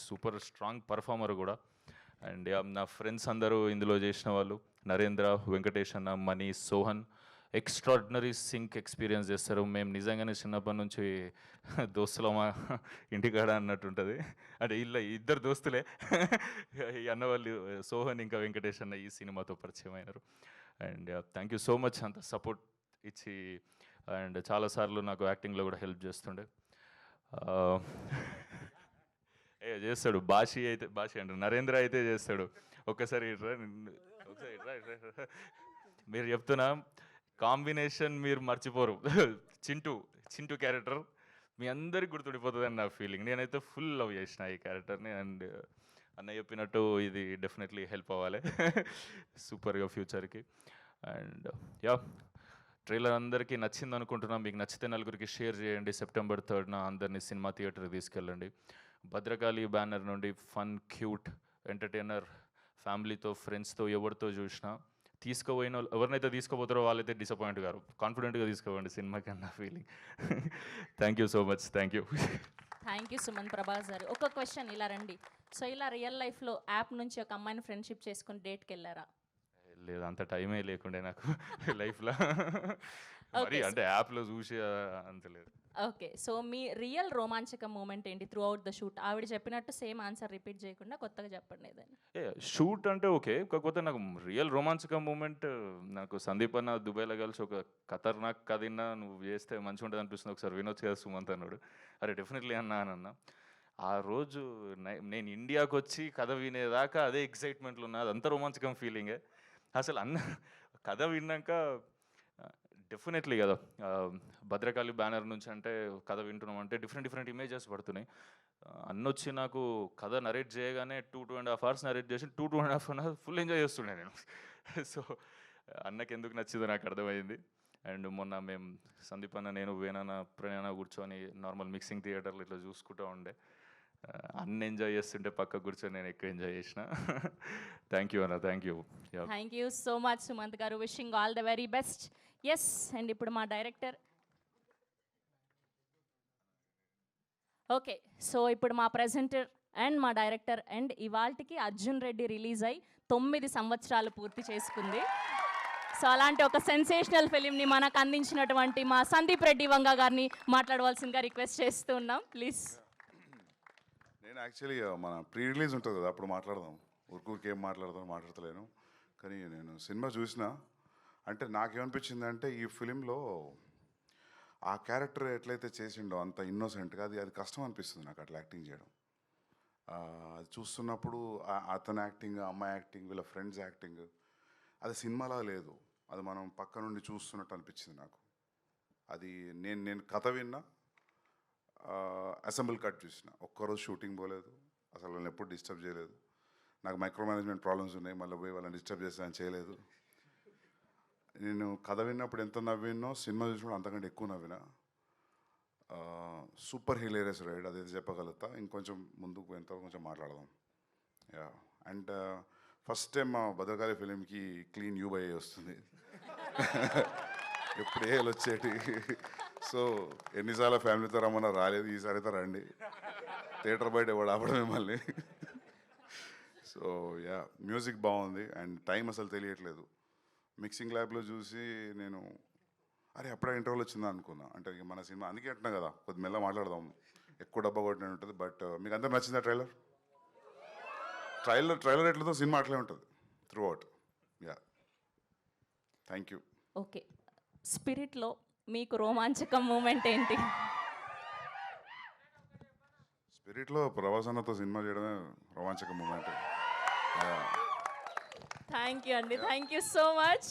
super strong performer కూడా. అండ్ నా ఫ్రెండ్స్ అందరూ ఇందులో చేసిన వాళ్ళు, నరేంద్ర, వెంకటేష్ అన్న, Mani, Sohan, extraordinary sync experience చేస్తారు. మేము నిజంగానే చిన్నప్పటి నుంచి దోస్తులు మా ఇంటికాడ అన్నట్టుంటుంది. అంటే ఇద్దరు దోస్తులే ఈ అన్న వాళ్ళు, సోహన్ ఇంకా వెంకటేష్ అన్న ఈ సినిమాతో పరిచయం అయినారు. And thank you so much అంత సపోర్ట్ ఇచ్చి. అండ్ చాలాసార్లు నాకు యాక్టింగ్లో కూడా హెల్ప్ చేస్తుండే. చేస్తాడు భాషి అంటే నరేంద్ర అయితే చేస్తాడు. ఒక్కసారి మీరు చెప్తున్నా కాంబినేషన్ మీరు మర్చిపోరు. చింటూ క్యారెక్టర్ మీ అందరికి గుర్తుండిపోతుంది అని నా ఫీలింగ్. నేనైతే ఫుల్ లవ్ చేసిన ఈ క్యారెక్టర్ని. అండ్ అన్న చెప్పినట్టు ఇది డెఫినెట్లీ హెల్ప్ అవ్వాలి సూపర్గా ఫ్యూచర్కి. అండ్ ట్రైలర్ అందరికీ నచ్చింది అనుకుంటున్నాం. మీకు నచ్చితే నలుగురికి షేర్ చేయండి. September 3rd అందరినీ సినిమా థియేటర్కి తీసుకెళ్ళండి. భద్రకాళి బ్యానర్ నుండి ఫన్ క్యూట్ ఎంటర్టైనర్, ఫ్యామిలీతో ఫ్రెండ్స్తో ఎవరితో చూసినా తీసుకుపోయిన ఎవరినైతే తీసుకుపోతారో వాళ్ళైతే డిసప్పాయింట్ గారు. కాన్ఫిడెంట్గా తీసుకోవండి సినిమాకి అన్న feeling. Thank you so much, thank you. Thank you Suman Prabhas గారు. ఒక క్వశ్చన్ ఇలా రండి. సో ఇలా రియల్ లైఫ్లో యాప్ నుంచి ఒక అమ్మాయిని ఫ్రెండ్షిప్ చేసుకుని డేట్కి వెళ్ళారా? లేదు, అంత టైమే లేకుండే నాకు లైఫ్లో. మరి అంటే యాప్లో చూసి అంత లేదు. ఓకే, సో మీ రియల్ రోమాంచక మూమెంట్ ఏంటి త్రూ అవుట్ ద షూట్? ఆవిడ చెప్పినట్టు సేమ్ ఆన్సర్ రిపీట్ చేయకుండా కొత్తగా చెప్పండి ఏదైనా. షూట్ అంటే ఓకే, కాకపోతే నాకు రియల్ రొమాన్సిక మూమెంట్ నాకు సందీప్ అన్న దుబాయ్లో కలిసి ఒక ఖతర్నాక్ కథ విన్నా, నువ్వు చేస్తే మంచిగా ఉంటుంది అనిపిస్తుంది, ఒకసారి వినొచ్చు కదా సుమంత్ అన్నాడు. అరే డెఫినెట్లీ అన్న. ఆ రోజు నేను ఇండియాకి వచ్చి కథ వినేదాకా అదే ఎక్సైట్మెంట్లో ఉన్నా, అదంతా రొమాన్సికం ఫీలింగే. అసలు అన్న కథ విన్నాక డెఫినెట్లీ కదా భద్రకాళి బ్యానర్ నుంచి అంటే కథ వింటున్నాం అంటే డిఫరెంట్ ఇమేజెస్ పడుతున్నాయి. అన్నొచ్చి నాకు కథ నరేట్ చేయగానే 2.5 hours నరేట్ చేసి 2.5 hours ఫుల్ ఎంజాయ్ చేస్తుండే నేను. సో అన్నకి ఎందుకు నచ్చిందో నాకు అర్థమైంది. అండ్ మొన్న మేము సందీప్ అన్న, నేను, వేణన్న, ప్రణయన కూర్చొని నార్మల్ మిక్సింగ్ థియేటర్లు ఇట్లా చూసుకుంటూ ఉండే. అన్న ఎంజాయ్ చేస్తుంటే పక్క కూర్చొని నేను ఎక్కువ ఎంజాయ్ చేసిన. థ్యాంక్ యూ అన్న, thank you. Thank you so much Sumanth గారు. Wishing all the very best. Yes, and ఇప్పుడు మా డైరెక్టర్. ఓకే, సో ఇప్పుడు మా ప్రెజెంటర్ అండ్ మా డైరెక్టర్ అండ్ ఇవాల్టికి అర్జున్ రెడ్డి రిలీజ్ అయ్యి 9 సంవత్సరాలు పూర్తి చేసుకుంది. సో అలాంటి ఒక సెన్సేషనల్ ఫిలింని మనకు అందించినటువంటి మా సందీప్ రెడ్డి వంగ గారిని మాట్లాడవలసిందిగా రిక్వెస్ట్ చేస్తూ ఉన్నాం, ప్లీజ్. నేను యాక్చువల్లీ మన ప్రీ రిలీజ్ ఉంటుంది కదా, అప్పుడు మాట్లాడదాం. ఊరికూరికి ఏం మాట్లాడతలేను. కానీ నేను సినిమా చూసిన అంటే నాకేమనిపించింది అంటే ఈ ఫిలింలో ఆ క్యారెక్టర్ ఎట్లయితే చేసిండో అంత ఇన్నోసెంట్గా అది కష్టం అనిపిస్తుంది నాకు అట్లా యాక్టింగ్ చేయడం. అది చూస్తున్నప్పుడు అతని యాక్టింగ్, అమ్మాయి యాక్టింగ్, వీళ్ళ ఫ్రెండ్స్ యాక్టింగ్ అది సినిమాలా లేదు, అది మనం పక్క నుండి చూస్తున్నట్టు అనిపించింది నాకు. అది నేను కథ విన్నా, అసెంబుల్ కట్ చూసిన, ఒక్కరోజు షూటింగ్ పోలేదు, అసలు వాళ్ళని ఎప్పుడు డిస్టర్బ్ చేయలేదు. నాకు మైక్రో మేనేజ్మెంట్ ప్రాబ్లమ్స్ ఉన్నాయి, మళ్ళీ పోయి వాళ్ళని డిస్టర్బ్ చేస్తానని చేయలేదు. నేను కథ విన్నప్పుడు ఎంత నవ్వినో సినిమా చూసినప్పుడు అంతకంటే ఎక్కువ నవ్వినా. సూపర్ హిలేరియస్ రైడ్, అదైతే చెప్పగలుగుతా. ఇంకొంచెం ముందుకు పోయిన తర్వాత కొంచెం మాట్లాడదాం. యా, అండ్ ఫస్ట్ టైం మా భద్రకాళి ఫిలింకి క్లీన్ యూబై వస్తుంది. ఎప్పుడు ఏళ్ళు వచ్చేటి. సో ఎన్నిసార్లు ఫ్యామిలీతో రమ్మన్నా రాలేదు, ఈసారి అయితే రండి. థియేటర్ బయట ఎవడు ఆపడం మిమ్మల్ని. సో యా, మ్యూజిక్ బాగుంది అండ్ టైం అసలు తెలియట్లేదు. మిక్సింగ్ ల్యాబ్లో చూసి నేను అరే అప్పుడే ఇంటర్వ్యూలు వచ్చిందా అనుకున్నా. అంటే ఇక మన సినిమా అందుకే అంటున్నా కదా, కొద్ది మెల్ల మాట్లాడదాం, ఎక్కువ డబ్బా కొట్టినట్టు ఉంటుంది. బట్ మీకు అందరూ నచ్చిందా ట్రైలర్ ఎట్లతో సినిమా అట్లే ఉంటుంది throughout. Yeah, thank you. Okay, స్పిరిట్లో మీకు రోమాంచకం మూమెంట్ ఏంటి? స్పిరిట్లో ప్రభాస్ అన్నతో సినిమా చేయడమే రోమాంచక మూమెంట్. థ్యాంక్ యూ అండి, thank you so much.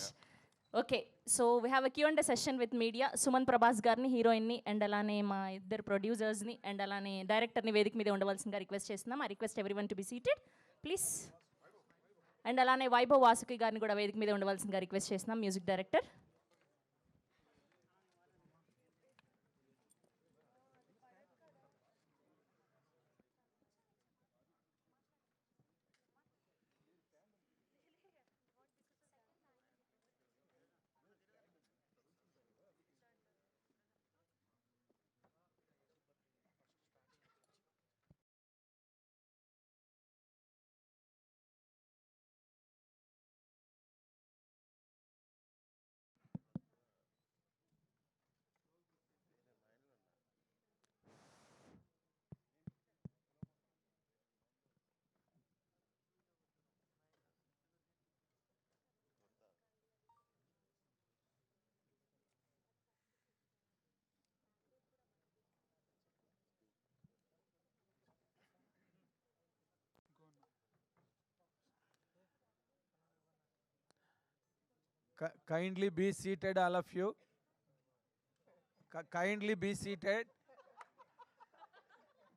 Okay, so we have a Q&A session with media. Suman Prabhas గారిని, హీరోయిన్ని, అండ్ అలానే మా ఇద్దరు ప్రొడ్యూసర్స్ని, అండ్ అలానే డైరెక్టర్ని వేదిక మీద ఉండవలసిందిగా రిక్వెస్ట్ చేస్తున్నాం. I request everyone to be seated please. And అలానే వైభవ్ వాసుకి గారిని కూడా వేదిక మీద ఉండవలసిందిగా రిక్వెస్ట్ చేస్తున్నాం, music director. Kindly be seated, all of you. Kindly be seated.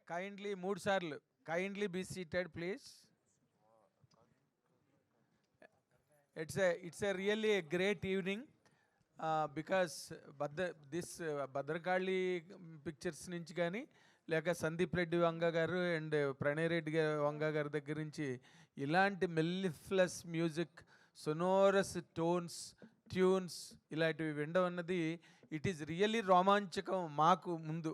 Kindly, mood sarlu. Kindly be seated, please. It's a really a great evening because this Bhadrakali pictures nunchi gaani లేక సందీప్ రెడ్డి వంగ గారు and Pranay Reddy Vanga గారి దగ్గర నుంచి ఇలాంటి మెల్లిఫ్లస్ music, సొనోరస్ tones, tunes ఇలాంటివి వినడం అన్నది it is really రోమాంచకం. మాకు ముందు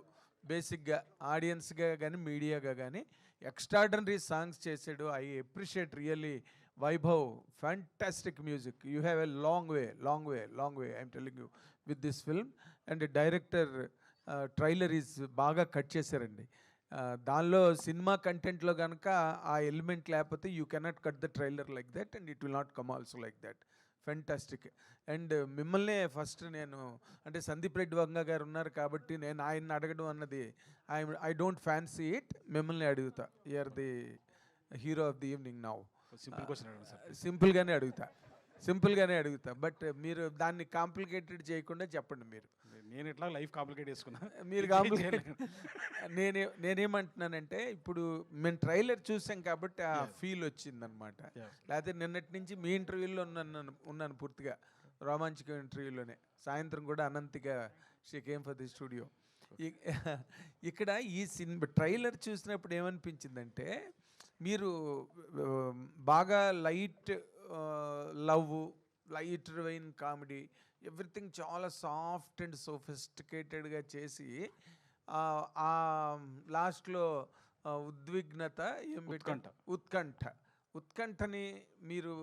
బేసిక్గా ఆడియన్స్గా కానీ మీడియాగా కానీ ఎక్స్ట్రాడనరీ సాంగ్స్ చేసాడు. I appreciate really Vaibhav, fantastic music. You have a long way I'm telling you with this film. And director trailer is బాగా కట్ చేశారండి. దానిలో సినిమా కంటెంట్లో కనుక ఆ ఎలిమెంట్ లేకపోతే you cannot cut the trailer like that and it will not come also like that. Fantastic. And మిమ్మల్నే first నేను అంటే సందీప్ రెడ్డి వంగ గారు ఉన్నారు కాబట్టి నేను ఆయన్ని అడగడం అన్నది ఐ డోంట్ ఫ్యాన్సీ ఇట్. మిమ్మల్ని అడుగుతా, you are the hero of the evening now. సింపుల్గానే అడుగుతా బట్ మీరు దాన్ని కాంప్లికేటెడ్ చేయకుండా చెప్పండి. మీరు నేను ఇట్లా లైఫ్ కాంప్లికేట్ చేసుకున్నా, మీరు కాంప్లికేట్ నేనేమంటున్నానంటే ఇప్పుడు మేము ట్రైలర్ చూసాం కాబట్టి ఆ ఫీల్ వచ్చిందనమాట. లేకపోతే నిన్నటి నుంచి మీ ఇంటర్వ్యూలో ఉన్నాను పూర్తిగా, రోమాంచక ఇంటర్వ్యూలోనే. సాయంత్రం కూడా అనంతిగా she came for the studio. ఇక్కడ ఈ సినిమా ట్రైలర్ చూసినప్పుడు ఏమనిపించిందంటే మీరు బాగా light love, light vein comedy, everything చాలా సాఫ్ట్ అండ్ సోఫిస్టికేటెడ్గా చేసి ఆ లాస్ట్లో ఉద్విగ్నత ఉత్కంఠని మీరు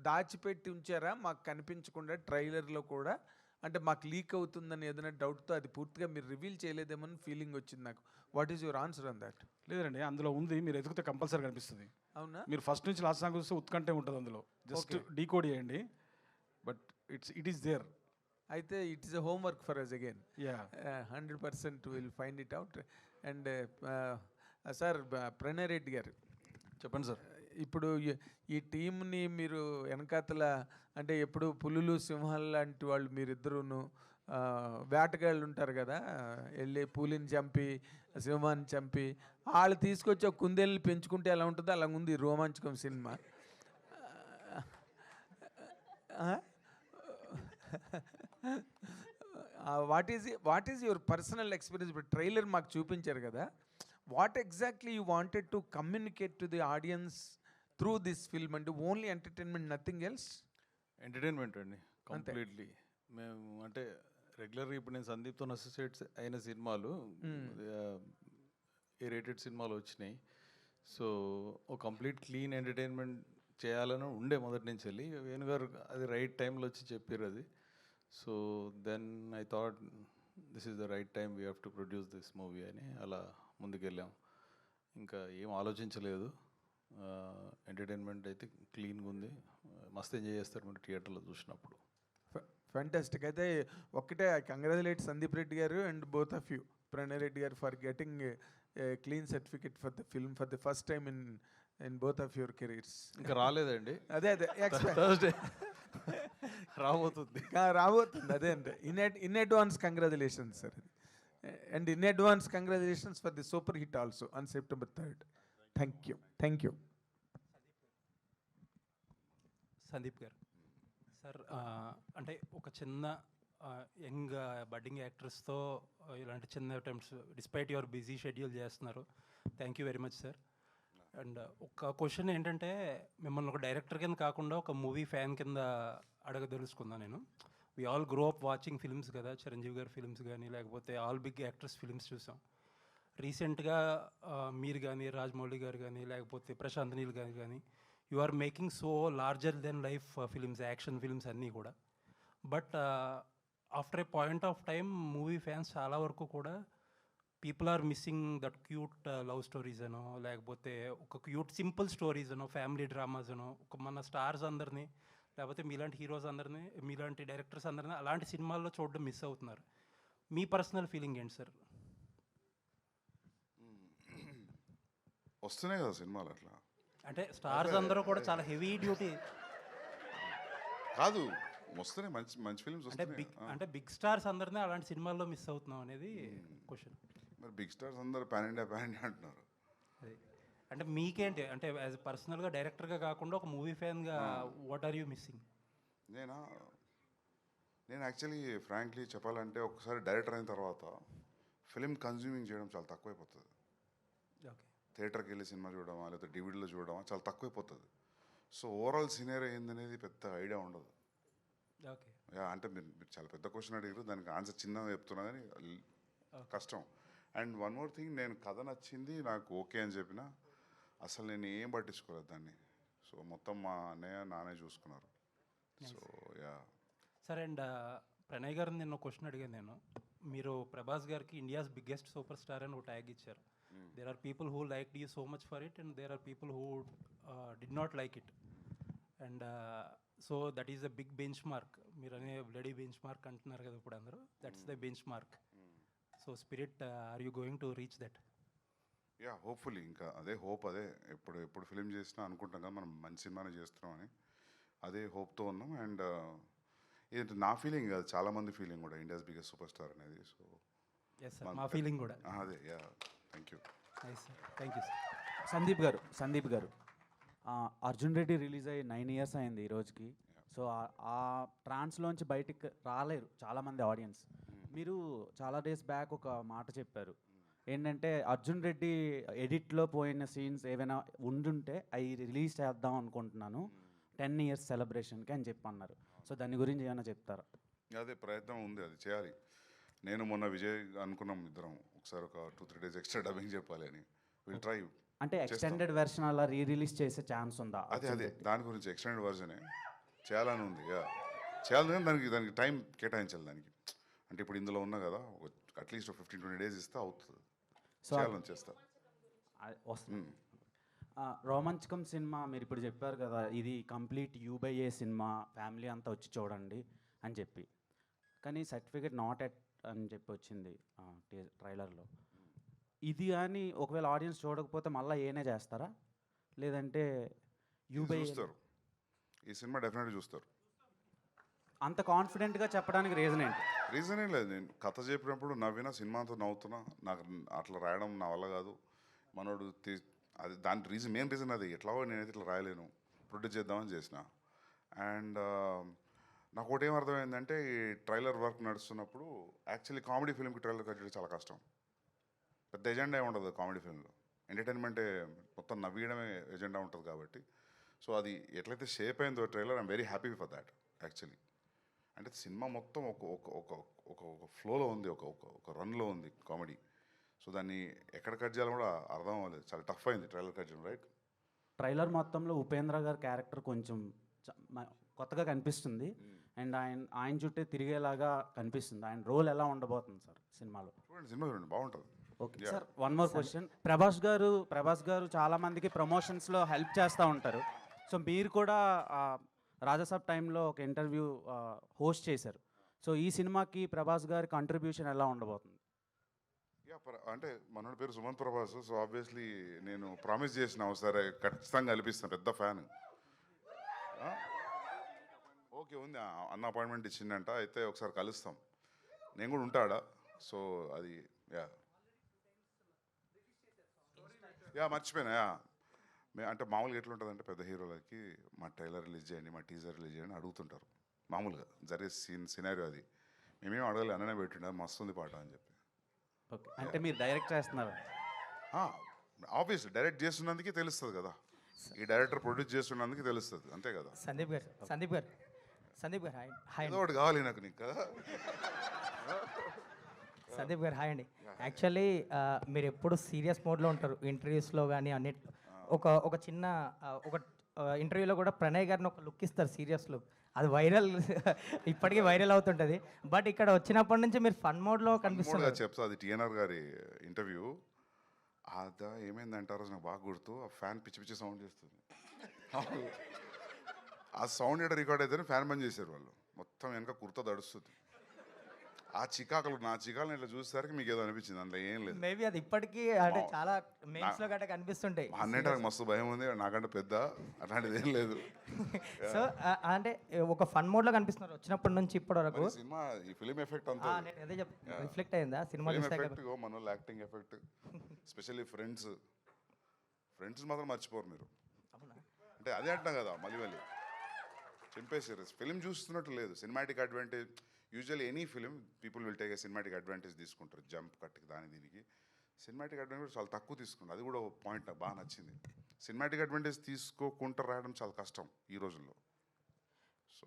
దాచిపెట్టి ఉంచారా మాకు కనిపించకుండా ట్రైలర్లో కూడా? అంటే మాకు లీక్ అవుతుందని ఏదైనా డౌట్తో అది పూర్తిగా మీరు రివీల్ చేయలేదేమని ఫీలింగ్ వచ్చింది నాకు. What is your answer on that? లేదండి, అందులో ఉంది, మీరు ఎదుగుతే కంపల్సరీ కనిపిస్తుంది. అవునా? మీరు ఫస్ట్ నుంచి లాస్ట్ సాంగ్ చూస్తే ఉత్కంఠే ఉంటుంది అందులో, జస్ట్ డీకోడ్ చేయండి. But it is there. అయితే it is a homework for us again. Yeah, 100% will find it out. And sir Pranay Reddy గారు చెప్పండి సార్. ఇప్పుడు ఈ టీంని మీరు వెనకాతల అంటే ఎప్పుడు పులులు సింహాలు లాంటి వాళ్ళు మీరిద్దరూను వేటగాళ్ళు ఉంటారు కదా, వెళ్ళి పులిని చంపి సింహాన్ని చంపి వాళ్ళు తీసుకొచ్చి ఒక కుందేళ్ళని పెంచుకుంటే ఎలా ఉంటుందో అలా ఉంది ఈ Romanchakam cinema. What is your personal experience? ఇప్పుడు ట్రైలర్ మాకు చూపించారు కదా, what exactly you wanted to communicate to the audience through this film? అంటే only entertainment, nothing else? Entertainment అండి కంప్లీట్లీ. మేము అంటే రెగ్యులర్గా ఇప్పుడు నేను సందీప్తో అసోసియేట్స్ అయిన సినిమాలు ఏ రేటెడ్ సినిమాలు వచ్చినాయి. సో ఒక కంప్లీట్ క్లీన్ ఎంటర్టైన్మెంట్ చేయాలని ఉండే మొదటి నుంచి వెళ్ళి వేణుగారు అది రైట్ టైంలో వచ్చి చెప్పారు అది. So then I thought this is the right time we have to produce this movie అని అలా ముందుకెళ్ళాం. ఇంకా ఏం ఆలోచించలేదు. ఎంటర్టైన్మెంట్ అయితే క్లీన్గా ఉంది, మస్తు ఎంజాయ్ చేస్తారు మీరు థియేటర్లో చూసినప్పుడు. ఫ్యాంటాస్టిక్. అయితే ఒక్కటే కంగ్రాచులేట్ సందీప్ రెడ్డి గారు and both of you, Pranay Reddy గారు, for getting clean certificate for the film for the first time in both of your careers. ఇంకా రాలేదండి, అదే థర్స్డే రాబోతుంది. అదే అంటే in advance congratulations sir. And in advance congratulations for the super hit also on September 3rd. Thank you. Sandeep గారు sir, అంటే ఒక చిన్న యంగ్ బడ్డింగ్ యాక్టర్స్తో ఇలాంటి చిన్న attempts despite your busy schedule చేస్తున్నారు. Thank you very much sir. And ఒక question ఏంటంటే, మిమ్మల్ని ఒక డైరెక్టర్ కింద కాకుండా ఒక మూవీ ఫ్యాన్ కింద అడగదలుచుకున్నాను నేను. We all grow up watching films కదా, చిరంజీవి గారి ఫిల్మ్స్ కానీ లేకపోతే ఆల్ బిగ్ యాక్టర్స్ ఫిల్మ్స్ చూసాం. రీసెంట్గా మీరు కానీ, రాజమౌళి గారు కానీ, లేకపోతే ప్రశాంత్ నీల్ గారు కానీ, you are making so larger than life films, action films అన్నీ కూడా. But after a point of time movie fans చాలా వరకు కూడా people are missing that cute love stories అనో, లేకపోతే ఒక క్యూట్ సింపుల్ స్టోరీస్ అనో, ఫ్యామిలీ డ్రామాస్ అనో, ఒక మన స్టార్స్ అందరినీ లేకపోతే మీలాంటి హీరోస్ అందరినీ, మీలాంటి డైరెక్టర్స్ అందరినీ అలాంటి సినిమాల్లో చూడడం మిస్ అవుతున్నారు. మీ పర్సనల్ ఫీలింగ్ ఏంటి సార్? వస్తున్నాయి కదా సినిమాలు అట్లా, అంటే స్టార్స్ అందరూ కూడా చాలా హెవీ డ్యూటీ కాదు, వస్తున్నాయి మంచి మంచి ఫిల్మ్స్ అంటే వస్తున్నాయి. అంటే బిగ్ స్టార్స్ అందరినీ అలాంటి సినిమాల్లో మిస్ అవుతున్నాం అనేది క్వశ్చన్. మరి బిగ్ స్టార్స్ అందరు పాన్ ఇండియా అంటున్నారు. అది అంటే మీకేంటి, అంటే యాజ్ పర్సనల్గా డైరెక్టర్గా కాకుండా ఒక మూవీ ఫ్యాన్గా వాట్ ఆర్ యూ మిస్సింగ్? నేను యాక్చువల్లీ ఫ్రాంక్లీ చెప్పాలంటే ఒకసారి డైరెక్టర్ అయిన తర్వాత ఫిలిం కన్జ్యూమింగ్ చేయడం చాలా తక్కువైపోతుంది. ఓకే, థియేటర్కి వెళ్ళి సినిమా చూడడమా లేకపోతే డివిడీలో చూడడమా చాలా తక్కువైపోతుంది. సో ఓవరాల్ సినేరియో ఏందనేది పెద్ద ఐడియా ఉండదు. ఓకే, అంటే మీరు చాలా పెద్ద క్వశ్చన్ అడిగారు, దానికి ఆన్సర్ చిన్నగా చెప్తున్నా కానీ కష్టం. అండ్ వన్ మోర్ థింగ్, నేను కథ నచ్చింది నాకు ఓకే అని చెప్పిన అసలు నేను ఏం పట్టించుకోలేదు దాన్ని. సో మొత్తం మా అన్నయ్య నానే చూసుకున్నారు. సో యా సరే. అండ్ ప్రణయ్ గారిని నిన్న క్వశ్చన్ అడిగాను నేను. మీరు ప్రభాస్ గారికి ఇండియాస్ బిగ్గెస్ట్ సూపర్ స్టార్ అని ఒక ట్యాగ్ ఇచ్చారు. There are people who liked you so much for it and there are people who did not like it. And so that is the big benchmark. మీరు అనే bloody benchmark అంటున్నారు కదా ఇప్పుడు అందరూ, that's the benchmark. So Spirit, are you going to reach that? Ya hopefully. ఇంకా అదే hope, అదే ఎప్పుడు ఫిలిం చేసినా అనుకుంటాం కదా మనం మంచి సినిమానే చేస్తున్నాం అని, అదే హోప్తో ఉన్నాం. అండ్ ఇది నా ఫీలింగ్ కాదు, చాలామంది ఫీలింగ్ కూడా, ఇండియాస్ బిగ్గెస్ట్ సూపర్ స్టార్ అనేది. సో ఎస్ సార్, మా ఫీలింగ్ కూడా అదే. Yeah thank you. Nice sir, thank you sir. Sandeep గారు అర్జున్ రెడ్డి రిలీజ్ అయ్యి 9 years అయింది ఈ రోజుకి. సో ఆ ట్రాన్స్లోంచి బయటికి రాలేరు చాలామంది ఆడియన్స్. మీరు చాలా డేస్ బ్యాక్ ఒక మాట చెప్పారు ఏంటంటే, అర్జున్ రెడ్డి ఎడిట్లో పోయిన సీన్స్ ఏవైనా ఉండుంటే అవి రిలీజ్ చేద్దాం అనుకుంటున్నాను 10 years సెలబ్రేషన్కి అని చెప్పి అన్నారు. సో దాని గురించి ఏమైనా చెప్తారా? అదే ప్రయత్నం ఉంది, అది చేయాలి. నేను మొన్న విజయ్ అనుకున్నాం ఇద్దరం ఒకసారి ఒక 2-3 days ఎక్స్ట్రా డబ్బింగ్ చెప్పాలి అని. Will try. అంటే ఎక్స్టెండెడ్ వెర్షన్ అలా రిలీజ్ చేసే ఛాన్స్ ఉందా? అదే దాని గురించి ఎక్స్టెండెడ్ వర్జనే చేయాలని ఉంది. చేయాలని దానికి టైం కేటాయించాలి దానికి. అంటే ఇప్పుడు ఇందులో ఉన్నా కదా, అట్లీస్ట్ 15-20 days ఇస్తే అవుతుంది. చేయాలని చేస్తా. వస్తుంది. రోమాంచకం సినిమా మీరు ఇప్పుడు చెప్పారు కదా, ఇది కంప్లీట్ U/A సినిమా, ఫ్యామిలీ అంతా వచ్చి చూడండి అని చెప్పి. కానీ సర్టిఫికేట్ నాట్ ఎట్ అని చెప్పి వచ్చింది ట్రైలర్లో. ఇది కానీ ఒకవేళ ఆడియన్స్ చూడకపోతే మళ్ళీ ఏనే చేస్తారా, లేదంటే చూస్తారు? ఈ సినిమా డెఫినెట్గా చూస్తారు. అంత కాన్ఫిడెంట్గా చెప్పడానికి రీజన్ ఏంటి? రీజన్ ఏం లేదు, నేను కథ చెప్పినప్పుడు నవ్వినా సినిమాతో నవ్వుతున్నా. నాకు అట్లా రాయడం నా వల్ల కాదు. మనోడు అది దాని రీజన్, మెయిన్ రీజన్ అది. ఎట్లాగో నేనైతే ఇట్లా రాయలేను, ప్రొడ్యూస్ చేద్దామని చేసిన. అండ్ నాకు ఒకటి ఏం అర్థమైందంటే, ఈ ట్రైలర్ వర్క్ నడుస్తున్నప్పుడు యాక్చువల్లీ కామెడీ ఫిల్మ్కి ట్రైలర్ కట్ చేయడం చాలా కష్టం. పెద్ద ఎజెండా ఏమి ఉండదు కామెడీ ఫిల్మ్లో. ఎంటర్టైన్మెంటే మొత్తం నవ్వేయడమే ఎజెండా ఉంటుంది కాబట్టి. సో అది ఎట్లయితే షేప్ అయిందో trailer, I'm very happy for that actually. అంటే సినిమా మొత్తం ఒక ఒక ఒక ఒక ఒక ఫ్లోలో ఉంది, ఒక ఒక ఒక రన్లో ఉంది కామెడీ. సో దాన్ని ఎక్కడ కట్ చేయాలో కూడా అర్థం అవ్వలేదు, చాలా టఫ్ అయింది ట్రైలర్ కట్ చేయడం, రైట్? ట్రైలర్ మొత్తంలో ఉపేంద్ర గారి క్యారెక్టర్ కొంచెం కొత్తగా కనిపిస్తుంది అండ్ ఆయన చుట్టే తిరిగేలాగా కనిపిస్తుంది. ఆయన రోల్ ఎలా ఉండబోతుంది సార్ సినిమాలో? సినిమా చూడండి, బాగుంటుంది. Okay sir, one more question. Prabhas గారు చాలా మందికి ప్రమోషన్స్లో హెల్ప్ చేస్తూ ఉంటారు. సో మీరు కూడా రాజాసాబ్ టైంలో ఒక ఇంటర్వ్యూ హోస్ట్ చేశారు. సో ఈ సినిమాకి ప్రభాస్ గారి కంట్రిబ్యూషన్ ఎలా ఉండబోతుంది? అంటే మనోడి పేరు సుమంత్ ప్రభాస్. సో ఆబ్వియస్లీ నేను ప్రామిస్ చేసిన ఒకసారి ఖచ్చితంగా కల్పిస్తాను, పెద్ద ఫ్యాన్. ఓకే ఉంది, అన్న అపాయింట్మెంట్ ఇచ్చిందంట, అయితే ఒకసారి కలుస్తాం. నేను కూడా ఉంటాడా. సో అది మర్చిపోయినా. అంటే మామూలుగా ఎట్లుంటుందంటే, పెద్ద హీరోలకి మా ట్రైలర్ రిలీజ్ చేయండి, మా టీజర్ రిలీజ్ చేయండి అడుగుతుంటారు. మామూలుగా జరిగే సినారియో అది. మేమేం అడగాలి, అన్ననే పెట్టిండ మస్తుంది పాట అని చెప్పి. ఓకే, అంటే మీరు డైరెక్ట్ చేస్తున్నారు? ఆబ్వియస్లీ డైరెక్ట్ చేస్తున్నందుకే తెలుస్తుంది కదా, ఈ డైరెక్టర్ ప్రొడ్యూస్ చేస్తున్నందుకు తెలుస్తుంది, అంతే కదా. సందీప్ గారు హాయ్. ఏదో ఒకటి కావాలి నాకు నీకు కదా. సందీప్ గారు హాయ్ అండి. యాక్చువల్లీ మీరు ఎప్పుడు సీరియస్ మోడ్లో ఉంటారు ఇంటర్వ్యూస్లో కానీ అన్నిట్లో. ఒక చిన్న ఒక ఇంటర్వ్యూలో కూడా ప్రణయ్ గారిని ఒక లుక్ ఇస్తారు, సీరియస్ లుక్. అది వైరల్, ఇప్పటికీ వైరల్ అవుతుంటుంది. బట్ ఇక్కడ వచ్చినప్పటి నుంచి మీరు ఫన్ మోడ్లో కనిపిస్తున్నారు. చెప్తా, అది టీఎన్ఆర్ గారి ఇంటర్వ్యూ. అదా ఏమైందంటారో నాకు బాగా గుర్తు. ఆ ఫ్యాన్ పిచ్చి పిచ్చి సౌండ్ చేస్తుంది. ఆ సౌండ్ ఎక్కడ రికార్డ్ అయితేనే ఫ్యాన్ బంద్ చేశారు వాళ్ళు. మొత్తం వెనక కుర్తా దడుస్తుంది. ఆ చికాకులు, నా చికాకులు ఇట్లా చూసేసరికి మీకు ఏదో అనిపించింది, అందులో ఏం లేదు. మేబీ అది ఇప్పటికీ అంటే చాలా మెయిన్స్లో గట్రా కనిపిస్తుంటాయి. అన్నింటి మస్తు భయం ఉంది, నాకంటే పెద్ద అట్లాంటిది ఏం లేదు. సో అంటే ఒక ఫన్ మోడ్లో కనిపిస్తున్నారు వచ్చినప్పటి నుంచి ఇప్పటి వరకు. సినిమా ఈ ఫిలిం ఎఫెక్ట్ అంతా అదే రిఫ్లెక్ట్ అయిందా సినిమా ఎఫెక్ట్, మన యాక్టింగ్ ఎఫెక్ట్, స్పెషల్లీ ఫ్రెండ్స్ మాత్రం మర్చిపోరు మీరు. అంటే అదే అంటున్నా కదా, మళ్ళీ చింపేసారు. ఫిలిం చూస్తున్నట్టు లేదు, cinematic advantage. Usually any film people will take a cinematic advantage తీసుకుంటారు, జంప్ కట్కి దీనికి. సినిమాటిక్ అడ్వాంటేజ్ చాలా తక్కువ తీసుకుంటారు, అది కూడా ఒక పాయింట్ నాకు బాగా నచ్చింది. సినిమాటిక్ అడ్వాంటేజ్ తీసుకోకుండా రాయడం చాలా కష్టం ఈ రోజుల్లో. సో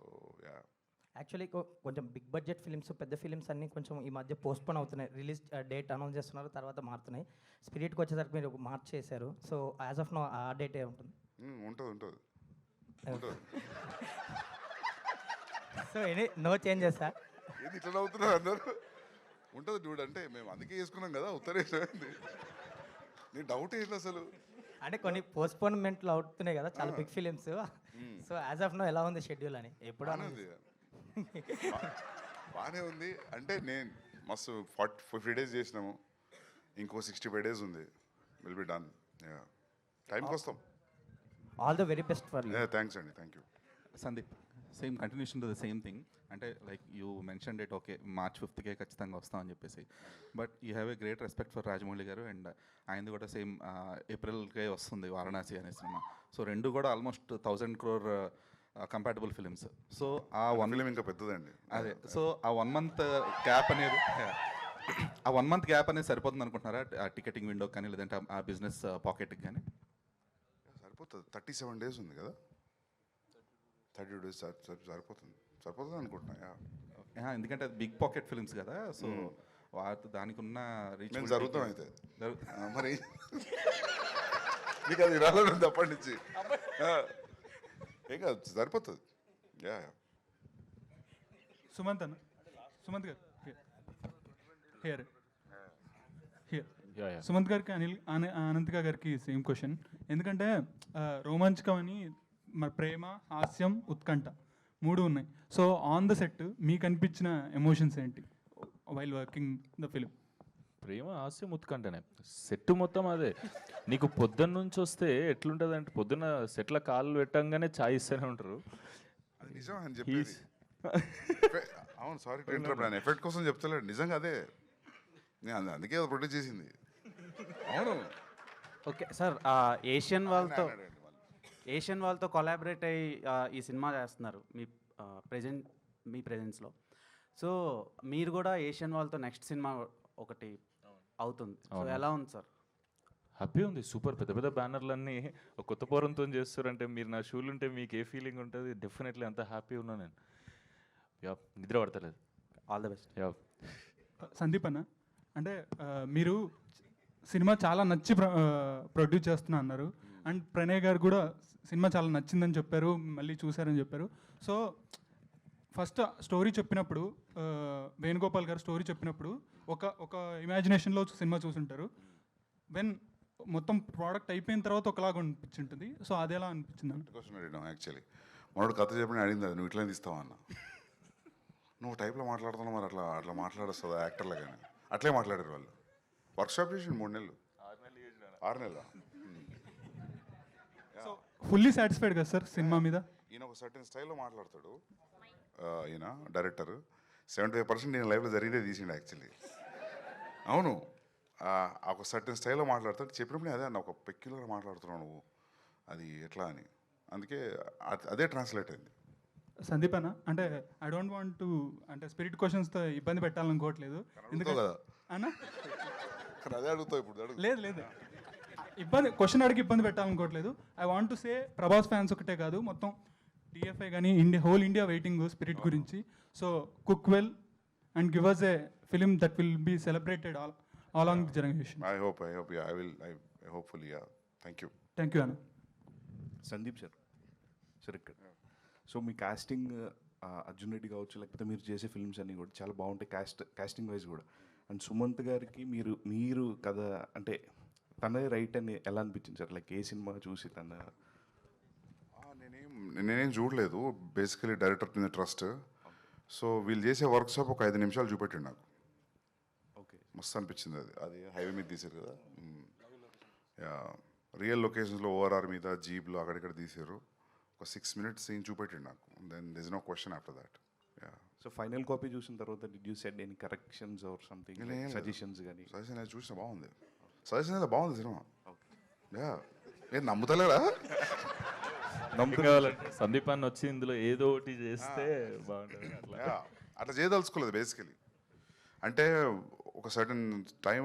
యాక్చువల్లీ కొంచెం బిగ్ బడ్జెట్ ఫిలిమ్స్, పెద్ద ఫిలిమ్స్ అన్నీ కొంచెం ఈ మధ్య పోస్ట్పోన్ అవుతున్నాయి. రిలీజ్ డేట్ అనౌన్స్ చేస్తున్నారు, తర్వాత మారుతున్నాయి. స్పిరిట్కి వచ్చేసరికి మీరు మార్చ్ చేశారు. సో యాజ్ ఆఫ్ నో ఆ డేట్ ఏ ఉంటుంది? ఉంటుంది. So no changes sir? ఏది ఇట్లా అవుతున్నారు అందరూ? ఉంటుంది చూడు, అంటే మేము అందుకే వేసుకున్నాం కదా ఉత్తరేసింది. నీ డౌట్ ఏంటి అసలు? అంటే కొన్ని పోస్ట్పోన్మెంట్లు అవుతున్నాయి కదా చాలా big films. So as of now ఎలా ఉంది షెడ్యూల్ అని? ఎప్పుడు బాగానే ఉంది. అంటే నేను మస్తు 50 days చేసినాము, ఇంకో 65 days ఉంది. Will be done. టైంకి వస్తాం. All the very best for you. Thanks అండి, thank you. Sandeep, same continuation to the same thing. అంటే like you mention date, okay March 5th ఖచ్చితంగా వస్తాం అని చెప్పేసి. But you have a great respect for Rajamouli గారు, and ఆయనది కూడా సేమ్ ఏప్రిల్కే వస్తుంది వారణాసి అనే సినిమా. సో రెండు కూడా almost 1000 crore compatible films. So ఆ ఫిలిం ఇంకా పెద్దదండి. అదే, సో ఆ 1 month గ్యాప్ అనేది సరిపోతుంది అనుకుంటున్నారా? ఆ టికెటింగ్ విండో కానీ, లేదంటే ఆ బిజినెస్ పాకెట్కి కానీ? సరిపోతుంది. 37 days ఉంది కదా, 30 days సరిపోతుంది అనుకుంటున్నా. ఎందుకంటే అది బిగ్ పాకెట్ ఫిల్మ్స్ కదా, సో దానికి ఉన్న రీచ్ జరుగుతాం. అయితే మరి నీకు అది రాలేదు అప్పటి నుంచి, ఏం కాదు, సరిపోతుంది. సుమంత్ గారు సుమంత్ గారికి అనంతిక గారికి సేమ్ క్వశ్చన్. ఎందుకంటే రోమాంచకం అని ప్రేమ, హాస్యం, ఉత్కంఠ 3 ఉన్నాయి. సో ఆన్ ద సెట్ మీకు అనిపించిన ఎమోషన్స్ ఏంటి వైల్ వర్కింగ్ ద ఫిలిం? ప్రేమ, హాస్యం, ఉత్కంఠనే సెట్ మొత్తం అదే. నీకు పొద్దున్న నుంచి వస్తే ఎట్లుంటుంది అంటే, పొద్దున్న సెట్ల కాళ్ళు పెట్టంగానే ఛాయ్ ఇస్తూనే ఉంటారు. అవును, సారీ టు ఇంటరప్ట్, నేను ఎఫెక్ట్ కోసం చెప్తలేడు, నిజంగా అదే నేను అందుకే అది ప్రొడ్యూస్ చేసింది. అవును. ఓకే సార్, ఏషియన్ వాళ్ళతో కొలాబరేట్ అయ్యి ఈ సినిమా చేస్తున్నారు మీ ప్రెజెన్స్లో. సో మీరు కూడా ఏషియన్ వాళ్ళతో నెక్స్ట్ సినిమా ఒకటి అవుతుంది. సో ఎలా ఉంది సార్? హ్యాపీ ఉంది, సూపర్. పెద్ద పెద్ద బ్యానర్లన్నీ ఒక కొత్త పోరంతో చేస్తారంటే మీరు నా షూలు ఉంటే మీకు ఏ ఫీలింగ్ ఉంటుంది? డెఫినెట్లీ అంత హ్యాపీ ఉన్నా నేను. యా, నిద్ర పడతలేదు. All the best. Yeah. Sandeep అన్న, అంటే మీరు సినిమా చాలా నచ్చి ప్రొడ్యూస్ చేస్తున్నా అన్నారు. అండ్ ప్రణయ్ గారు కూడా సినిమా చాలా నచ్చిందని చెప్పారు, మళ్ళీ చూశారని చెప్పారు. సో ఫస్ట్ స్టోరీ చెప్పినప్పుడు వేణుగోపాల్ గారు స్టోరీ చెప్పినప్పుడు ఒక ఇమాజినేషన్లో సినిమా చూసుంటారు. వెన్ మొత్తం ప్రోడక్ట్ అయిపోయిన తర్వాత ఒకలాగా అనిపించింటుంది. సో అది ఎలా అనిపించింది అన్న? క్వశ్చన్ అడిగినాం యాక్చువల్లీ. మనోడు కథ చెప్పిన అడిగింది అది, నువ్వు ఇట్లా తీస్తావా అన్న. నువ్వు టైప్లో మాట్లాడుతున్నావు, మరి అట్లా మాట్లాడొస్తుంది యాక్టర్లో. కానీ అట్లే మాట్లాడారు వాళ్ళు. వర్క్షాప్ చేసి 3 నెలలు 6 నెలలు. సో ఫుల్లీ సాటిస్ఫైడ్ కదా సార్ సినిమా మీద? ఈయన ఒక సర్టెన్ స్టైల్లో మాట్లాడతాడు. ఈయన డైరెక్టర్ 75% నేను లైఫ్లో జరిగితే తీసిండు యాక్చువల్లీ. అవును, ఒక సర్టెన్ స్టైల్లో మాట్లాడతాడు. చెప్పినప్పుడు అదే అన్న, ఒక పెక్యులర్ మాట్లాడుతున్నావు నువ్వు, అది ఎట్లా అని. అందుకే అదే ట్రాన్స్లేట్ అయింది. సందీప్ అన్న, అంటే ఐ డోంట్ వాంట్ టు అంటే స్పిరిట్ క్వశ్చన్స్తో ఇబ్బంది పెట్టాలనుకోవట్లేదు. ఎందుకంటే అన్న అదే అడుగుతావు ఇప్పుడు. లేదు క్వశ్చన్ అడిగి ఇబ్బంది పెట్టాలనుకోవట్లేదు. I want to say Prabhas fans ఒకటే కాదు, మొత్తం టీఎఫ్ఐ కానీ హోల్ ఇండియా వెయిటింగ్ స్పిరిట్ గురించి. So cook well and give us a film that will be celebrated all along the generation. I hope, yeah, I hopefully, yeah. Thank you. Thank you, Anna. Sandeep sir ఇక్కడ. So మీ casting Arjun Reddy కావచ్చు, లేకపోతే మీరు చేసే films అన్నీ కూడా చాలా బాగుంటాయి casting wise కూడా. అండ్ సుమంత్ గారికి మీరు కథ అంటే తనదే రైట్ అని ఎలా అనిపించింది సార్? లైక్ ఏ సినిమా చూసి నేనేం చూడలేదు, బేసికలీ డైరెక్టర్ మీద ట్రస్ట్. సో వీళ్ళు చేసే వర్క్షాప్ ఒక 5 నిమిషాలు చూపెట్టిండు నాకు. మస్తు అనిపించింది అది హైవే మీద తీశారు కదా. రియల్ లొకేషన్స్లో ఓఆర్ఆర్ మీద జీప్లో అక్కడిక్కడ తీశారు. ఒక 6 minutes సీన్ చూపెట్టిండు నాకు. Then this is no question after that. So final copy చూసిన తర్వాత did you said any corrections or something, suggestions కానీ? సజెషన్ అది చూసిన బాగుంది, సజెషన్ అయితే బాగుంది సినిమా. ఏం నమ్ముతలేరా? సందీప్ అన్న వచ్చి ఇందులో ఏదో ఒకటి చేస్తే బాగుంటుంది. అట్లా చేయదలుచుకోలేదు బేసికలీ. అంటే ఒక సర్టన్ టైం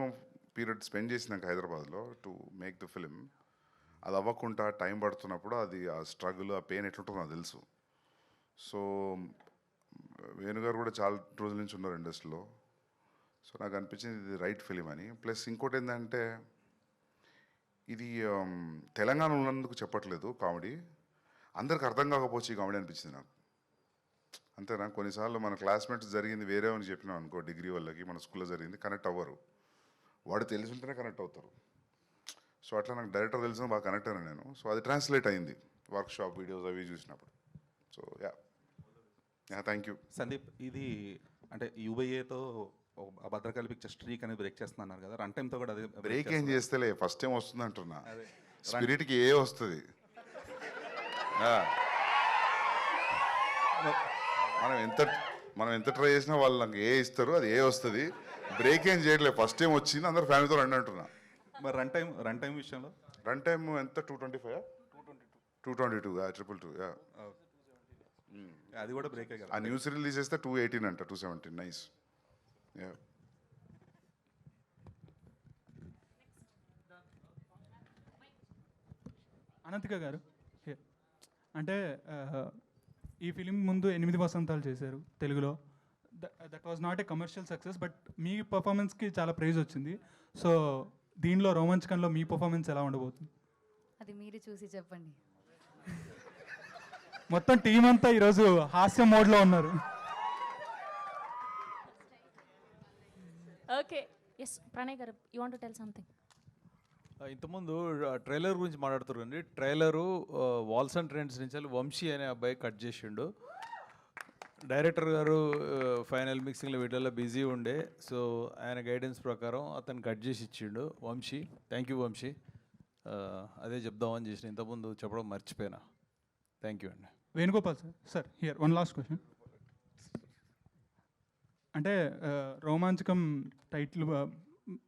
పీరియడ్ స్పెండ్ చేసినాక హైదరాబాద్లో టు మేక్ ద ఫిలిం, అది అవ్వకుండా టైం పడుతున్నప్పుడు అది ఆ స్ట్రగుల్, ఆ పెయిన్ ఎట్లుంటుందో నాకు తెలుసు. సో వేణుగారు కూడా చాలా రోజుల నుంచి ఉన్నారు ఇండస్ట్రీలో. సో నాకు అనిపించింది ఇది రైట్ ఫిలిం అని. ప్లస్ ఇంకోటి ఏంటంటే ఇది తెలంగాణ ఉన్నందుకు చెప్పట్లేదు కామెడీ, అందరికి అర్థం కాకపోవచ్చు ఈ కామెడీ అనిపించింది నాకు. అంతేనా? కొన్నిసార్లు మన క్లాస్మేట్స్ జరిగింది వేరే అని చెప్పినాం అనుకో, డిగ్రీ వాళ్ళకి మన స్కూల్లో జరిగింది, కనెక్ట్ అవ్వరు. వాడు తెలిసి ఉంటేనే కనెక్ట్ అవుతారు. సో అట్లా నాకు డైరెక్టర్ తెలిసిన బాగా కనెక్ట్ అయినా నేను. సో అది ట్రాన్స్లేట్ అయింది వర్క్షాప్ వీడియోస్ అవి చూసినప్పుడు. So thank you. సందీప్, ఇది అంటే యూబైఏతో భద్రకాళి పిక్చర్ స్ట్రీక్ అనేది బ్రేక్ చేస్తున్నారు కదా, రన్ టైంతో కూడా అదే బ్రేక్ ఏం చేస్తేలే, ఫస్ట్ టైం వస్తుంది అంటున్నా. స్పిరిట్కి ఏ వస్తుంది, మనం ఎంత ట్రై చేసినా వాళ్ళు నాకు ఏ ఇస్తారు, అది ఏ వస్తుంది. బ్రేక్ ఏం చేయట్లేదు, ఫస్ట్ టైం వచ్చింది, అందరు ఫ్యామిలీతో రండి అంటున్నా. మరి రన్ టైం విషయంలో రన్ టైం ఎంత? 225, 222, 222. అది కూడా బ్రేక్ అయ్యారు. ఆ న్యూస్ రిలీజ్ చేస్తే 218 అంట, 217. నైస్. అనంతిక గారు, అంటే ఈ ఫిలిం ముందు 8 వసంతాలు చేశారు తెలుగులో. That was not a commercial success, but మీ పర్ఫార్మెన్స్కి చాలా ప్రైజ్ వచ్చింది. సో దీనిలో రోమాంచకంలో మీ పర్ఫార్మెన్స్ ఎలా ఉండబోతుంది? అది మీరు చూసి చెప్పండి. మొత్తం టీం అంతా ఈరోజు హాస్య మోడ్లో ఉన్నారు. ఓకే, ఎస్ ప్రణయ్ గారు, you want to tell something? ఇంతకుముందు ట్రైలర్ గురించి మాట్లాడుతారండి. ట్రైలరు వాల్స్ అండ్ ట్రెండ్స్ నుంచి వంశీ అనే అబ్బాయి కట్ చేసిండు. డైరెక్టర్ గారు ఫైనల్ మిక్సింగ్లో వీటిల్లో బిజీ ఉండే, సో ఆయన గైడెన్స్ ప్రకారం అతను కట్ చేసి ఇచ్చిండు వంశీ. Thank you Vamsi. అదే చెప్దామని చేసిన, ఇంతకుముందు చెప్పడం మర్చిపోయినా. థ్యాంక్ యూ అండి. Venugopal sir, here one last question. అంటే రోమాంచకం టైటిల్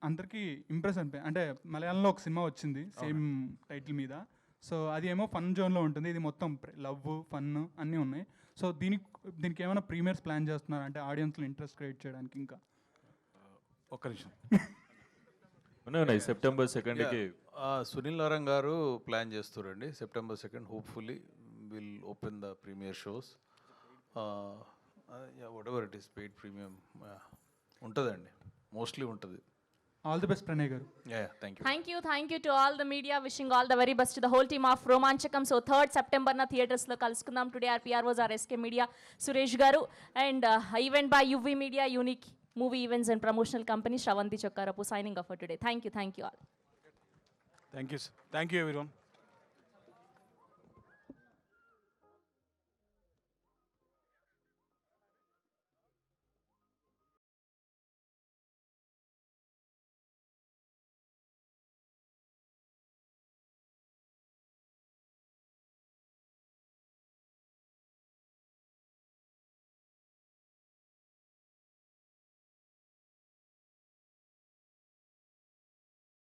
అందరికీ ఇంప్రెస్ అనిపోయి, అంటే మలయాళంలో ఒక సినిమా వచ్చింది సేమ్ టైటిల్ మీద. సో అది ఏమో ఫన్ జోన్లో ఉంటుంది, ఇది మొత్తం లవ్ ఫన్ అన్నీ ఉన్నాయి. సో దీనికి ఏమైనా ప్రీమియర్స్ ప్లాన్ చేస్తున్నారు అంటే ఆడియన్స్లో ఇంట్రెస్ట్ క్రియేట్ చేయడానికి? ఇంకా ఒక్క నిమిషం. ఉన్నాయి సెప్టెంబర్ 2కి. సునీల్ నారాయణ్ గారు ప్లాన్ చేస్తారండి. September 2 hopefully will open the premiere shows. Whatever it is paid premium ఉంటుందండి, మోస్ట్లీ ఉంటుంది. ఆల్ ది బెస్ట్ ప్రణయ్ గారు. Thank you. Thank you to all the media. Wishing all the very best to the whole team of Romanchakam. So 3rd సెప్టెంబర్న థియేటర్స్లో కలుసుకుందాం. Today our PROs R SK media Suresh గారు and event by UV media, unique movie events and promotional company, Sravanthi Chokkarapu signing off for today. Thank you all. Thank you everyone.